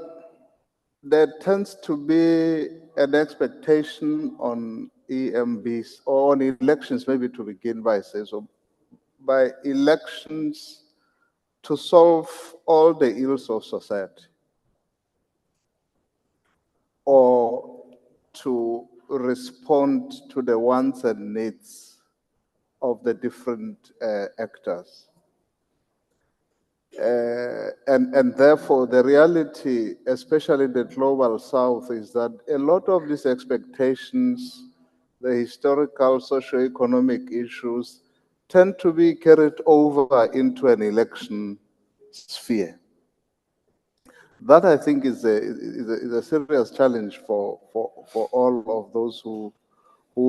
there tends to be an expectation on EMBs, or on elections, maybe to begin by, by elections to solve all the ills of society, or to respond to the wants and needs of the different actors. And therefore, the reality, especially in the global south, is that a lot of these expectations, the historical socio-economic issues, tend to be carried over into an election sphere. That, I think, is a serious challenge for all of those who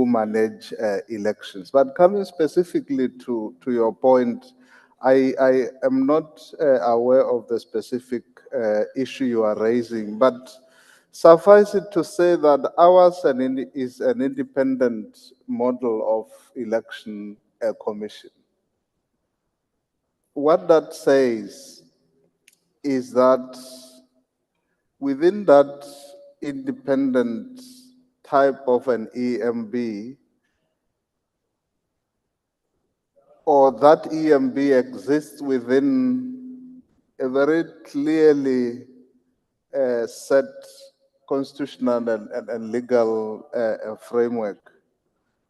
manage elections. But coming specifically to your point, I am not aware of the specific issue you are raising, but Suffice it to say that ours is an independent model of election commission. What that says is that within that independent type of an EMB, or that EMB exists within a very clearly set constitutional and legal framework,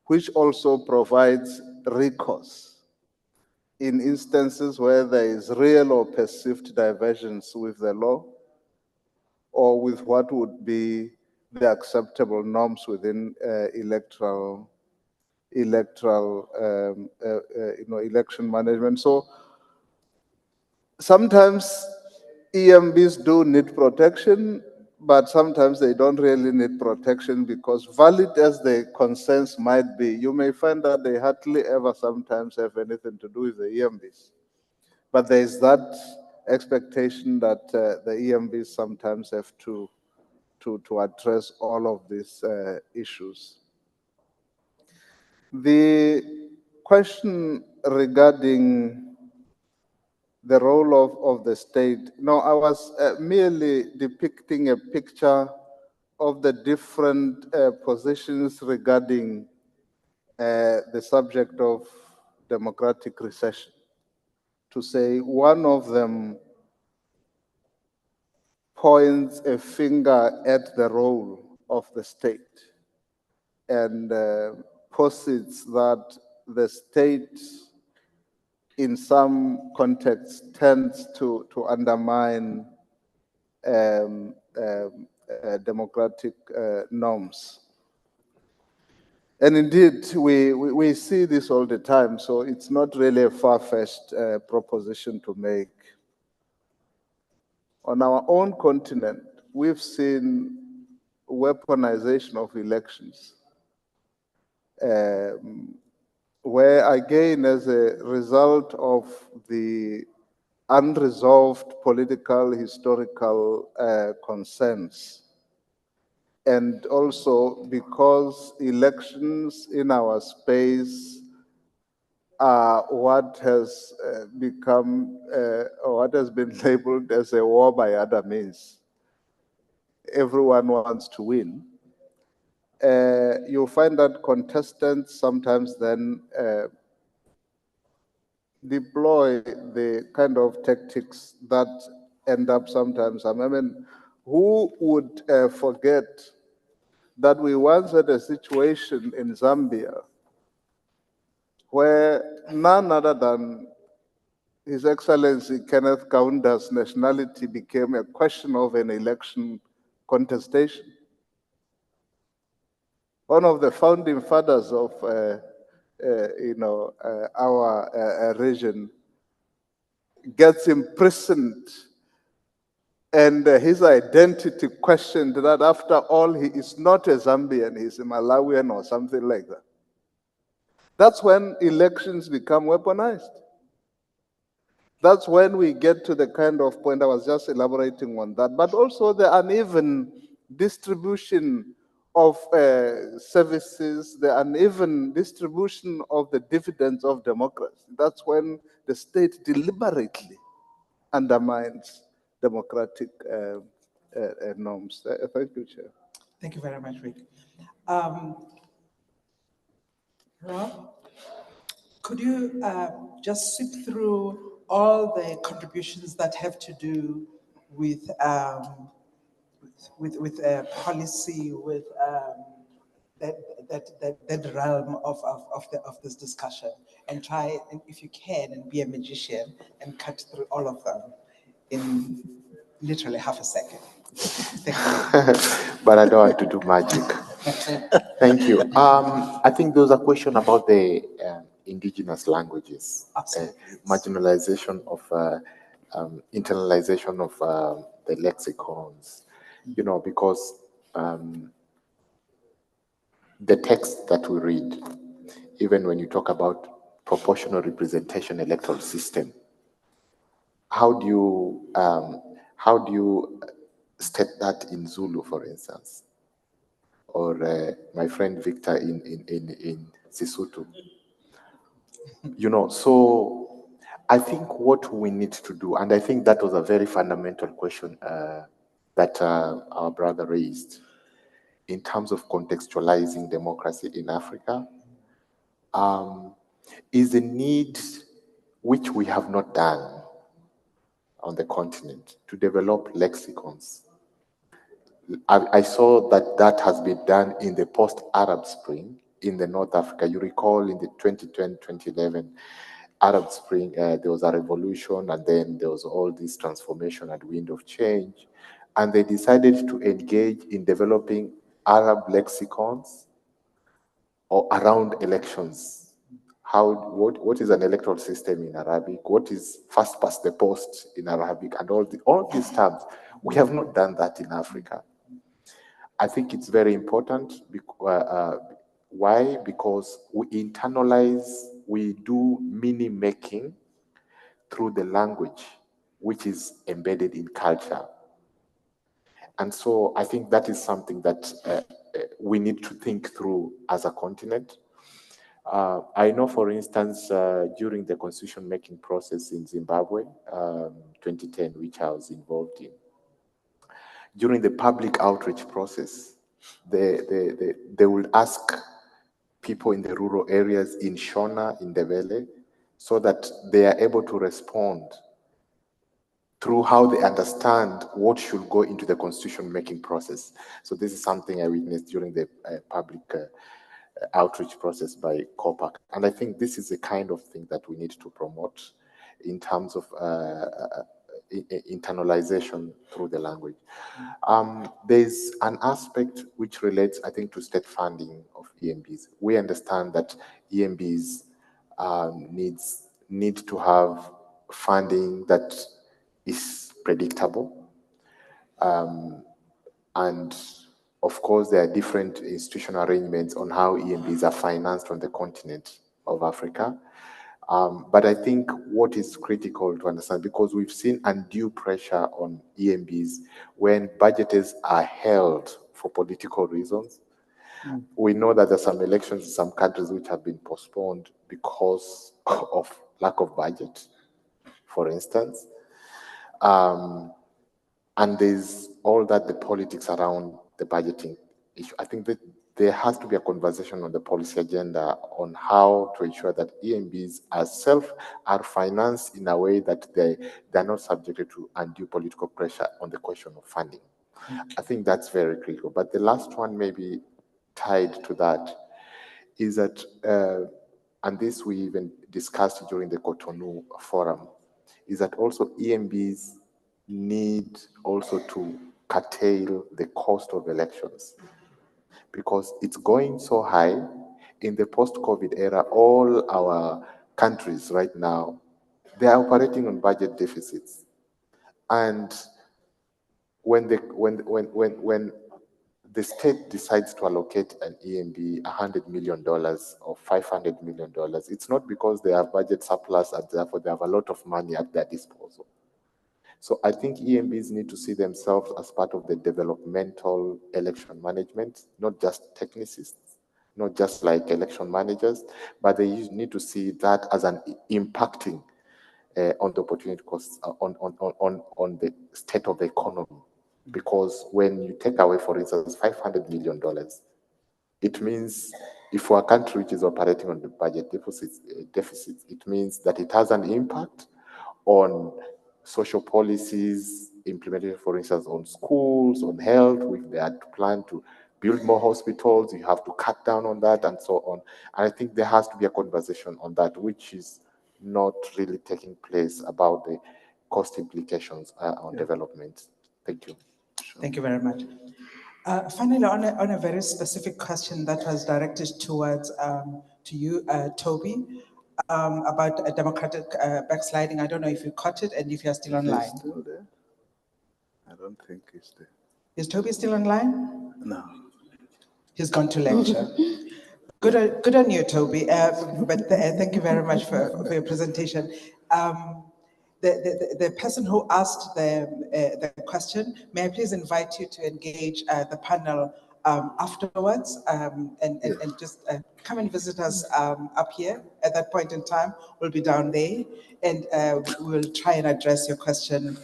which also provides recourse in instances where there is real or perceived divergence with the law or with what would be the acceptable norms within electoral election management. So sometimes EMBs do need protection, but sometimes they don't really need protection because valid as the concerns might be, you may find that they hardly ever sometimes have anything to do with the EMBs. But there is that expectation that the EMBs sometimes have to address all of these issues. The question regarding the role of the state, no, I was merely depicting a picture of the different positions regarding the subject of democratic recession. To say one of them points a finger at the role of the state and posits that the state in some contexts tends to undermine democratic norms. And indeed, we see this all the time, so it's not really a far-fetched proposition to make. On our own continent, we've seen weaponization of elections, where again, as a result of the unresolved political, historical concerns, and also because elections in our space are what has become, or what has been labeled as a war by other means. Everyone wants to win. You'll find that contestants sometimes then deploy the kind of tactics that end up sometimes. I mean, who would forget that we once had a situation in Zambia where none other than His Excellency Kenneth Kaunda's nationality became a question of an election contestation. One of the founding fathers of our region gets imprisoned and his identity questioned, that after all, he is not a Zambian, he's a Malawian or something like that. That's when elections become weaponized. That's when we get to the kind of point I was just elaborating on that, but also the uneven distribution of services, the uneven distribution of the dividends of democracy. That's when the state deliberately undermines democratic norms. Thank you, Chair. Thank you very much, Rick. Rob, could you just sweep through all the contributions that have to do with policy, with that realm of this discussion, and try, if you can, and be a magician and cut through all of them in literally half a second. Thank you. But I don't want to do magic. Thank you. I think there was a question about the indigenous languages, marginalization of, internalization of the lexicons, you know, because the text that we read, even when you talk about proportional representation electoral system, how do you state that in Zulu, for instance, or my friend Victor in Sesotho. You know, so I think what we need to do, and I think that was a very fundamental question that our brother raised in terms of contextualizing democracy in Africa, is the need, which we have not done on the continent, to develop lexicons. I saw that that has been done in the post-Arab Spring in the North Africa. You recall in the 2010, 2011 Arab Spring, there was a revolution, and then there was all this transformation and wind of change. And they decided to engage in developing Arab lexicons or around elections. What is an electoral system in Arabic? What is first past the post in Arabic? And all these terms. We have not done that in Africa. I think it's very important. Why? Because we internalize, we do meaning making through the language, which is embedded in culture. And so I think that is something that we need to think through as a continent. I know, for instance, during the constitution making process in Zimbabwe, 2010, which I was involved in, during the public outreach process, they will ask people in the rural areas in Shona, in Ndebele, so that they are able to respond through how they understand what should go into the constitution-making process. So this is something I witnessed during the public outreach process by COPAC. And I think this is the kind of thing that we need to promote in terms of internalization through the language. There's an aspect which relates, I think, to state funding of EMBs. We understand that EMBs need to have funding that is predictable. And of course, there are different institutional arrangements on how EMBs are financed on the continent of Africa. But I think what is critical to understand, because we've seen undue pressure on EMBs when budgets are held for political reasons. We know that there's some elections in some countries which have been postponed because of lack of budget, for instance. And there's all that the politics around the budgeting issue. I think that there has to be a conversation on the policy agenda on how to ensure that EMBs are financed in a way that they're not subjected to undue political pressure on the question of funding. I think that's very critical. But the last one maybe tied to that is that, and this we even discussed during the Cotonou Forum, is that also EMBs need also to curtail the cost of elections, because it's going so high. In the post-COVID era, all our countries right now, they are operating on budget deficits. And when the state decides to allocate an EMB $100 million or $500 million, it's not because they have budget surplus and therefore they have a lot of money at their disposal. So I think EMBs need to see themselves as part of the developmental election management, not just technicists, not just like election managers, but they need to see that as an impacting on the opportunity costs, on the state of the economy. Because when you take away, for instance, $500 million, it means if for a country which is operating on the budget deficits, it means that it has an impact on social policies implemented, for instance, on schools, on health. If they had to plan to build more hospitals, you have to cut down on that and so on. And I think there has to be a conversation on that, which is not really taking place, about the cost implications on development. Thank you. Thank you very much. Finally, on a very specific question that was directed towards to you, Toby, about a democratic backsliding. I don't know if you caught it and if you're still online. Is he still there? I don't think he's there. Is Toby still online? No. He's gone to lecture. Good on you, Toby. But thank you very much for your presentation. the person who asked the question, may I please invite you to engage the panel afterwards and just come and visit us up here. At that point in time, we'll be down there and we'll try and address your question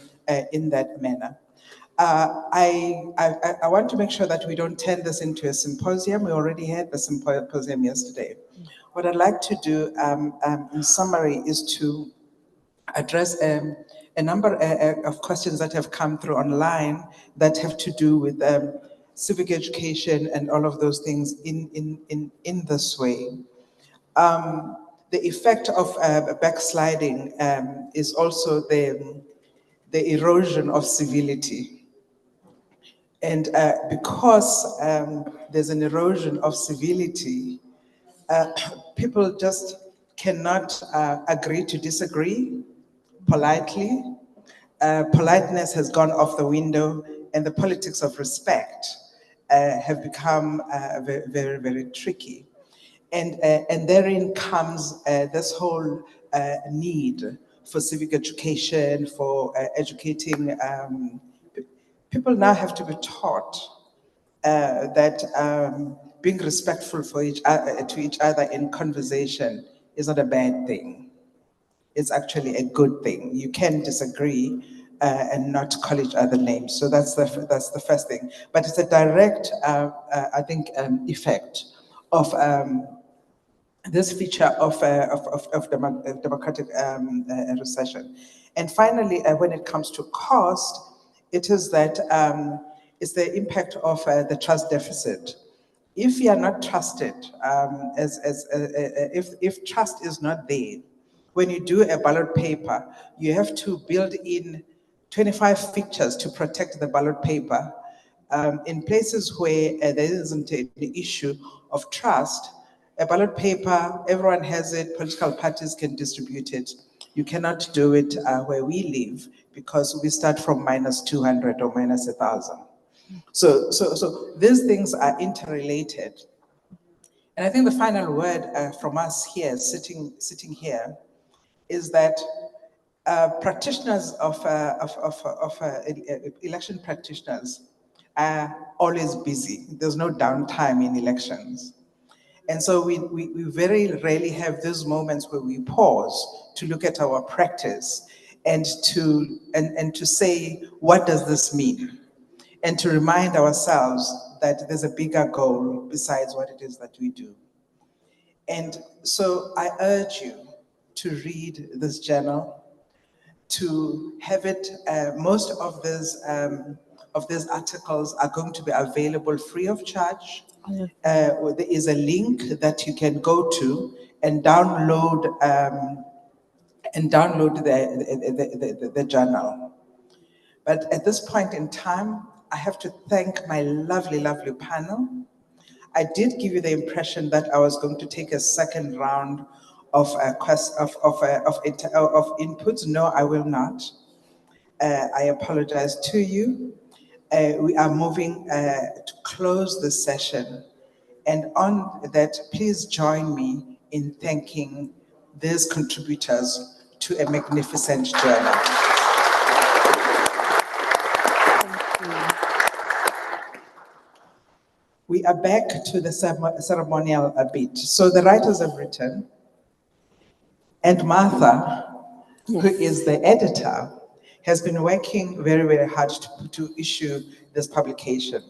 in that manner. I want to make sure that we don't turn this into a symposium. We already had the symposium yesterday. What I'd like to do in summary is to address a number of questions that have come through online that have to do with civic education and all of those things in this way. The effect of backsliding is also the erosion of civility. And because there's an erosion of civility, people just cannot agree to disagree politely. Politeness has gone off the window, and the politics of respect have become very, very, very tricky. And therein comes this whole need for civic education, for educating. People now have to be taught that being respectful to each other in conversation is not a bad thing. It's actually a good thing. You can disagree and not call each other names. So that's the first thing. But it's a direct, I think, effect of this feature of democratic recession. And finally, when it comes to cost, it is that it's the impact of the trust deficit. If you are not trusted, if trust is not there, when you do a ballot paper, you have to build in 25 features to protect the ballot paper. In places where there isn't an issue of trust, a ballot paper, everyone has it, political parties can distribute it. You cannot do it where we live because we start from minus 200 or minus 1,000. So these things are interrelated. And I think the final word from us here, sitting here, is that practitioners of election practitioners are always busy. There's no downtime in elections. And so we very rarely have those moments where we pause to look at our practice and to say, what does this mean? And to remind ourselves that there's a bigger goal besides what it is that we do. And so I urge you to read this journal, to have it. Most of these articles are going to be available free of charge. There is a link that you can go to and download the journal. But at this point in time, I have to thank my lovely, lovely panel. I did give you the impression that I was going to take a second round of inputs. No, I will not. I apologize to you. We are moving to close the session. And on that, please join me in thanking these contributors to a magnificent journey. We are back to the ceremonial bit. So the writers have written, and Martha, who is the editor, has been working very, very hard to issue this publication.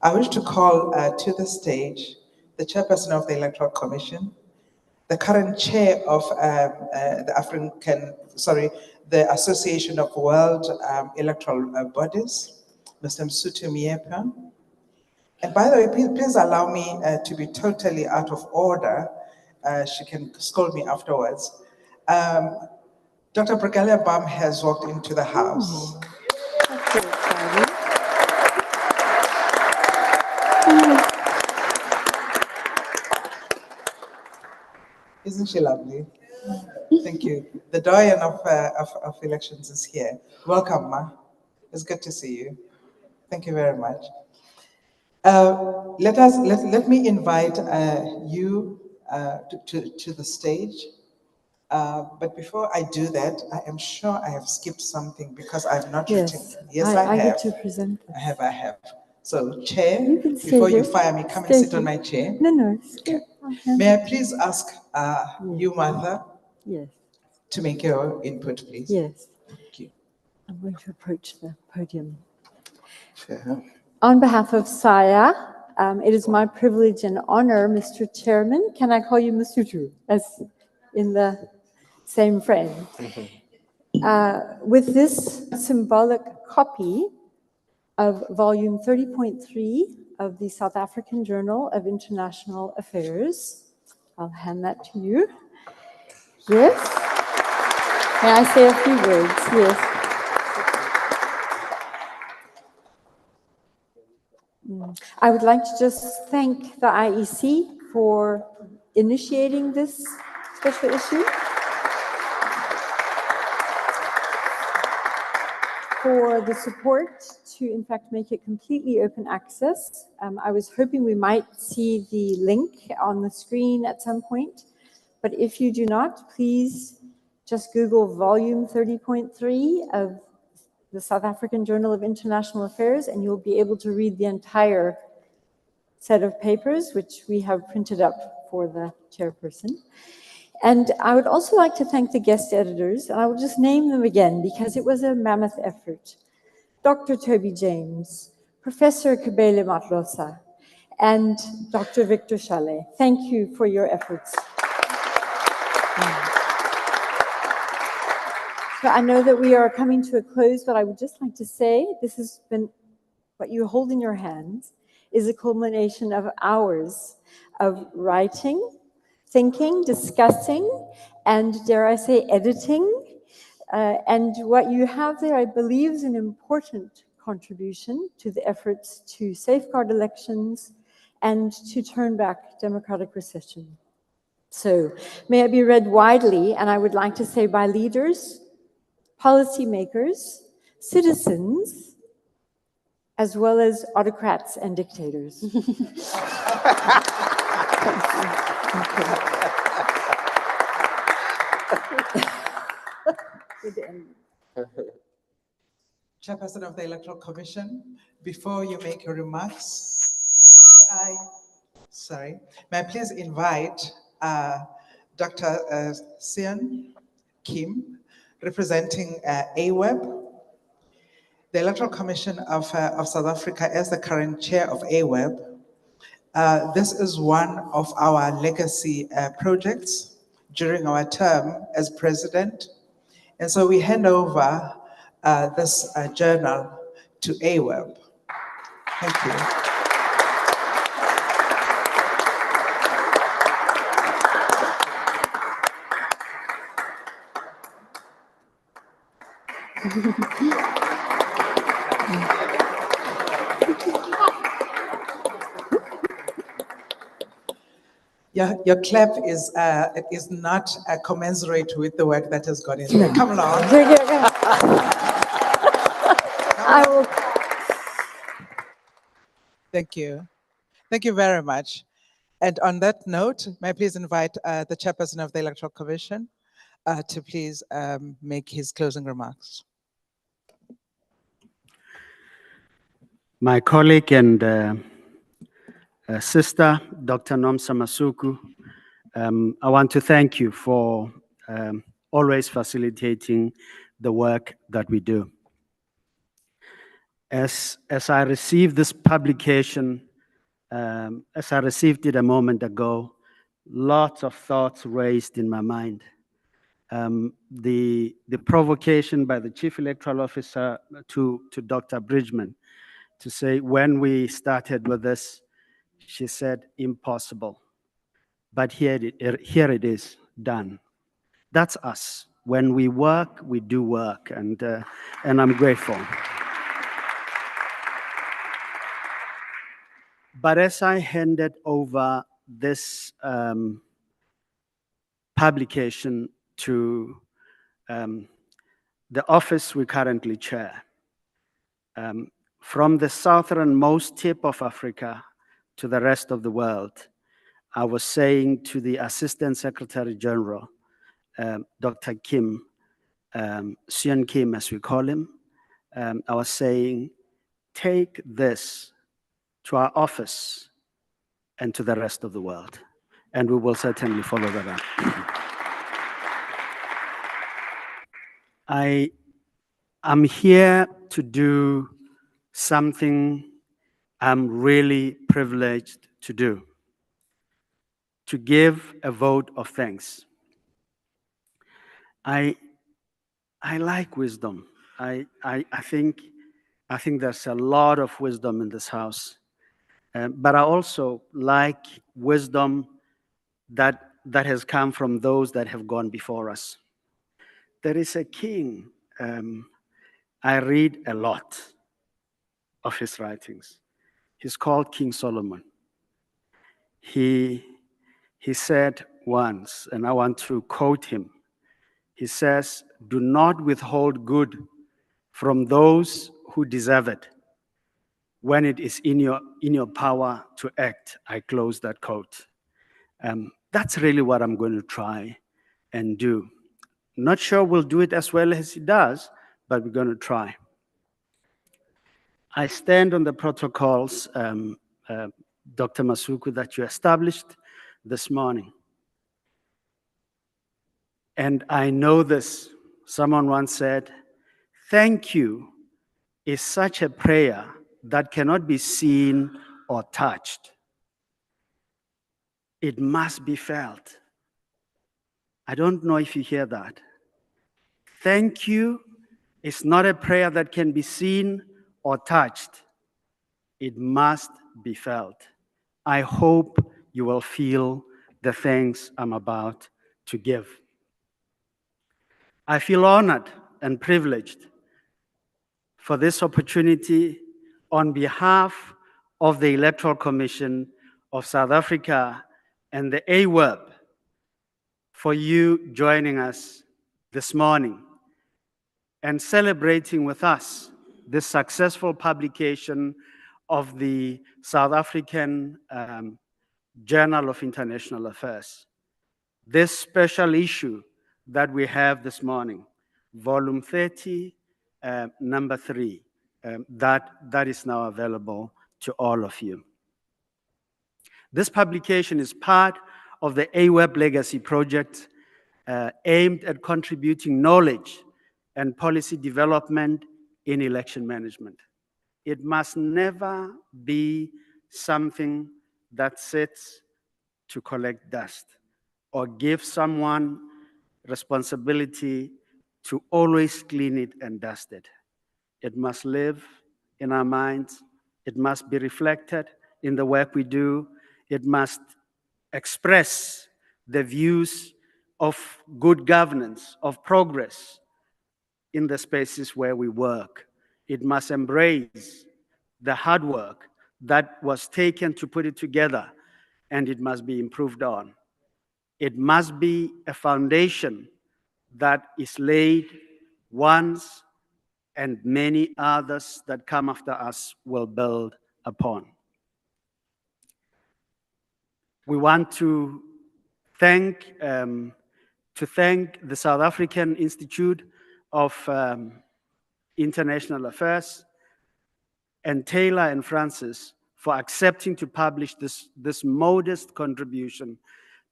I wish to call to the stage the chairperson of the Electoral Commission, the current chair of the Association of World Electoral Bodies, Mr. Msutu Miepa. And by the way, please allow me to be totally out of order. She can scold me afterwards. Dr. Brigalia Bam has walked into the house. Isn't she lovely? Thank you. The doyen of elections is here. Welcome, Ma. It's good to see you. Thank you very much. Let me invite you to the stage. But before I do that, I am sure I have skipped something because I've not Yes, written. Yes, I have. get to present this. I have. So, Chair, You can stay before you here. fire me, come and Stay sit on here. my chair. No, Okay. I'll hand May I it. please ask you, Martha, Yes, to make your input, please? yes. Thank you. I'm going to approach the podium. Chair. On behalf of SAYA, it is my privilege and honor, Mr. Chairman, can I call you Masutu, as in the same frame? With this symbolic copy of volume 30.3 of the South African Journal of International Affairs, I'll hand that to you. Yes? May I say a few words? Yes. I would like to just thank the IEC for initiating this special issue, for the support to, in fact, make it completely open access. I was hoping we might see the link on the screen at some point, but if you do not, please just Google volume 30.3 of the South African Journal of International Affairs, and you'll be able to read the entire set of papers, which we have printed up for the chairperson. And I would also like to thank the guest editors, and I will just name them again because it was a mammoth effort. Dr. Toby James, Professor Kabele Matlosa, and Dr. Victor Chalet. Thank you for your efforts. So I know that we are coming to a close, but I would just like to say this has been what you hold in your hands is a culmination of hours of writing, thinking, discussing, and dare I say, editing. And what you have there, I believe, is an important contribution to the efforts to safeguard elections and to turn back democratic recession. So may it be read widely, and I would like to say by leaders, policymakers, citizens, as well as autocrats and dictators. Chairperson of the Electoral Commission, before you make your remarks, may I please invite Dr. Sian Kim, representing AWEB, the Electoral Commission of South Africa, as the current chair of AWEB. This is one of our legacy projects during our term as president. And so we hand over this journal to AWEB. Thank you. Your clap is not commensurate with the work that has gone into it. Come along. I will. Thank you. Thank you very much. And on that note, may I please invite the chairperson of the Electoral Commission to please make his closing remarks. My colleague and sister, Dr. Nomsa Masuku, I want to thank you for always facilitating the work that we do. As I received this publication, as I received it a moment ago, lots of thoughts raised in my mind. The provocation by the Chief Electoral Officer to Dr. Bridgman to say, when we started with this, she said, impossible. But here it is, done. That's us. When we work, we do work, and I'm grateful. But as I handed over this publication to the office we currently chair, from the southernmost tip of Africa to the rest of the world, I was saying to the Assistant Secretary General, Dr. Kim, Sion Kim, as we call him, I was saying, take this to our office and to the rest of the world. And we will certainly follow that up. I'm here to do something I'm really privileged to do, to give a vote of thanks. I like wisdom. I think there's a lot of wisdom in this house, but I also like wisdom that has come from those that have gone before us. There is a king. I read a lot of his writings. He's called King Solomon. He said once, and I want to quote him. He says, "Do not withhold good from those who deserve it when it is in your power to act." I close that quote. That's really what I'm going to try and do. Not sure we'll do it as well as he does, but we're going to try. I stand on the protocols, Dr. Masuku, that you established this morning. And I know this. Someone once said, "Thank you is such a prayer that cannot be seen or touched. It must be felt." I don't know if you hear that. Thank you is not a prayer that can be seen or touched. It must be felt. I hope you will feel the thanks I'm about to give. I feel honored and privileged for this opportunity on behalf of the Electoral Commission of South Africa and the AWEB for you joining us this morning and celebrating with us the successful publication of the South African Journal of International Affairs. This special issue that we have this morning, volume 30, number 3, that is now available to all of you. This publication is part of the AWEB Legacy Project, aimed at contributing knowledge and policy development in election management. It must never be something that sits to collect dust or give someone responsibility to always clean it and dust it. It must live in our minds. It must be reflected in the work we do. It must express the views of good governance, of progress in the spaces where we work. It must embrace the hard work that was taken to put it together, and it must be improved on. It must be a foundation that is laid once and many others that come after us will build upon. We want to thank the South African Institute of International Affairs and Taylor and Francis for accepting to publish this modest contribution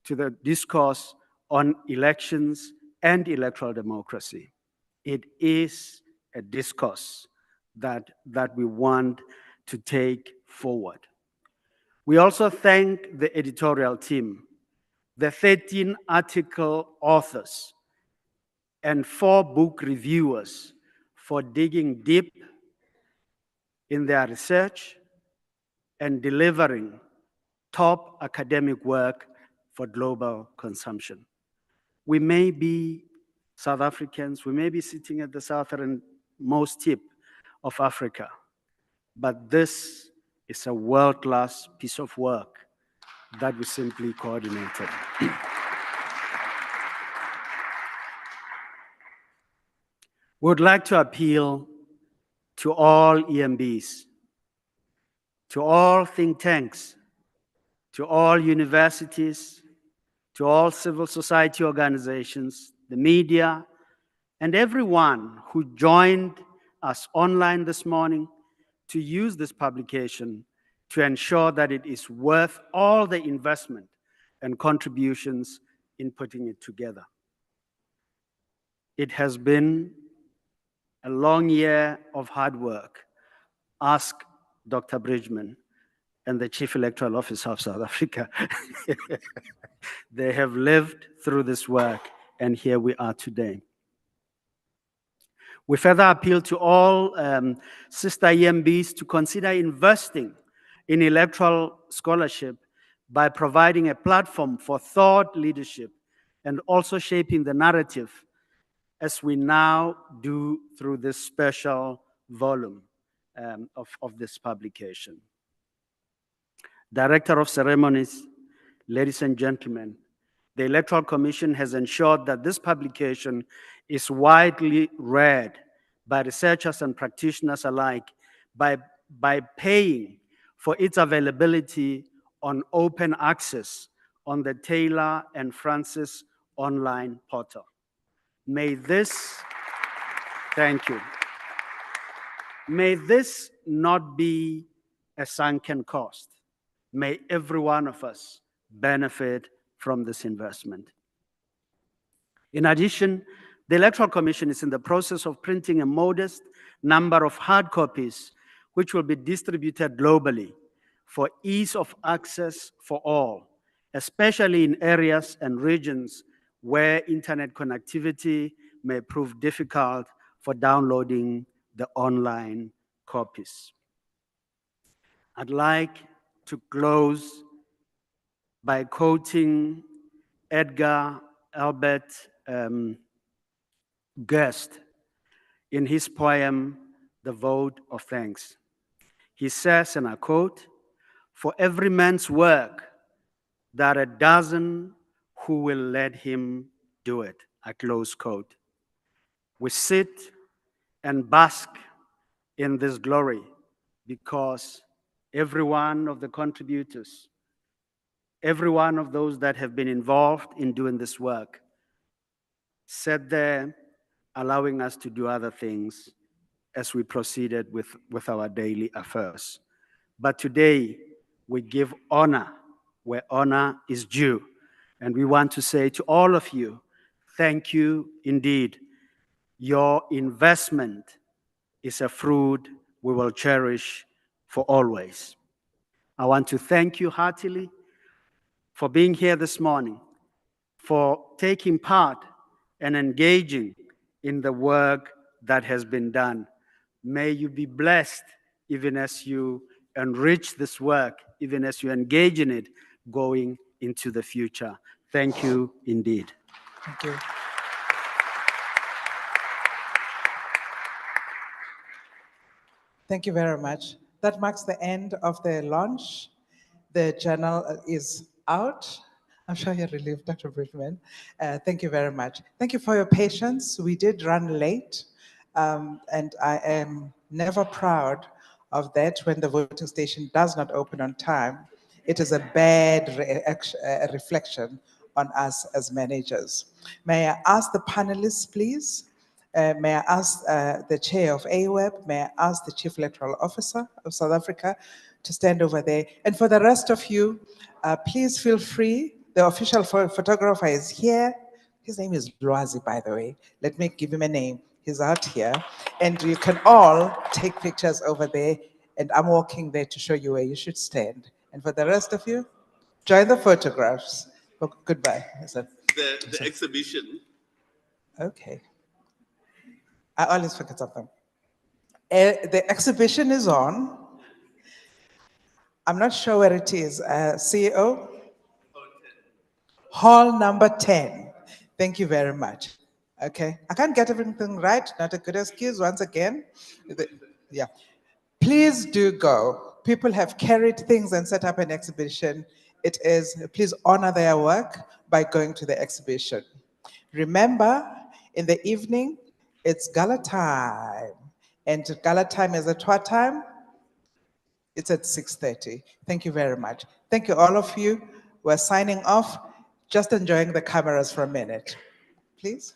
to the discourse on elections and electoral democracy. It is a discourse that we want to take forward. We also thank the editorial team, the 13 article authors, and 4 book reviewers for digging deep in their research and delivering top academic work for global consumption. We may be South Africans, we may be sitting at the southernmost tip of Africa, but this is a world-class piece of work that we simply coordinated. We would like to appeal to all EMBs, to all think tanks, to all universities, to all civil society organizations, the media, and everyone who joined us online this morning to use this publication to ensure that it is worth all the investment and contributions in putting it together. It has been a long year of hard work. Ask Dr. Bridgman and the Chief Electoral Officer of South Africa. They have lived through this work, and here we are today. We further appeal to all sister EMBs to consider investing in electoral scholarship by providing a platform for thought leadership and also shaping the narrative as we now do through this special volume of this publication. Director of Ceremonies, ladies and gentlemen, the Electoral Commission has ensured that this publication is widely read by researchers and practitioners alike by paying for its availability on open access on the Taylor and Francis online portal. May this, thank you. May this not be a sunken cost. May every one of us benefit from this investment. In addition, the Electoral Commission is in the process of printing a modest number of hard copies which will be distributed globally for ease of access for all, especially in areas and regions where internet connectivity may prove difficult for downloading the online copies. I'd like to close by quoting Edgar Albert Guest in his poem, The Vote of Thanks. He says, and I quote, "For every man's work, there are a dozen who will let him do it," I close quote. We sit and bask in this glory because every one of the contributors, every one of those that have been involved in doing this work, sat there allowing us to do other things as we proceeded with our daily affairs. But today, we give honor where honor is due. And we want to say to all of you, thank you indeed. Your investment is a fruit we will cherish for always. I want to thank you heartily for being here this morning, for taking part and engaging in the work that has been done. May you be blessed even as you enrich this work, even as you engage in it going into the future. Thank you indeed. Thank you. Thank you very much. That marks the end of the launch. The journal is out. I'm sure you're relieved, Dr. Bridgman. Thank you very much. Thank you for your patience. We did run late, and I am never proud of that when the voting station does not open on time. It is a bad reflection on us as managers. May I ask the panelists, please? May I ask the chair of AWEB, may I ask the Chief Electoral Officer of South Africa to stand over there. And for the rest of you, please feel free. The official photographer is here. His name is Lwazi, by the way. Let me give him a name. He's out here. And you can all take pictures over there. And I'm walking there to show you where you should stand. And for the rest of you, join the photographs. Oh, goodbye. The exhibition. Okay. I always forget something. The exhibition is on. I'm not sure where it is. CEO? Hall number 10. Thank you very much. Okay. I can't get everything right. Not a good excuse once again. Yeah. Please do go. People have carried things and set up an exhibition. It is, please honor their work by going to the exhibition. Remember, in the evening, it's gala time. And gala time is at what time? It's at 6:30. Thank you very much. Thank you, all of you. We're signing off, just enjoying the cameras for a minute. please.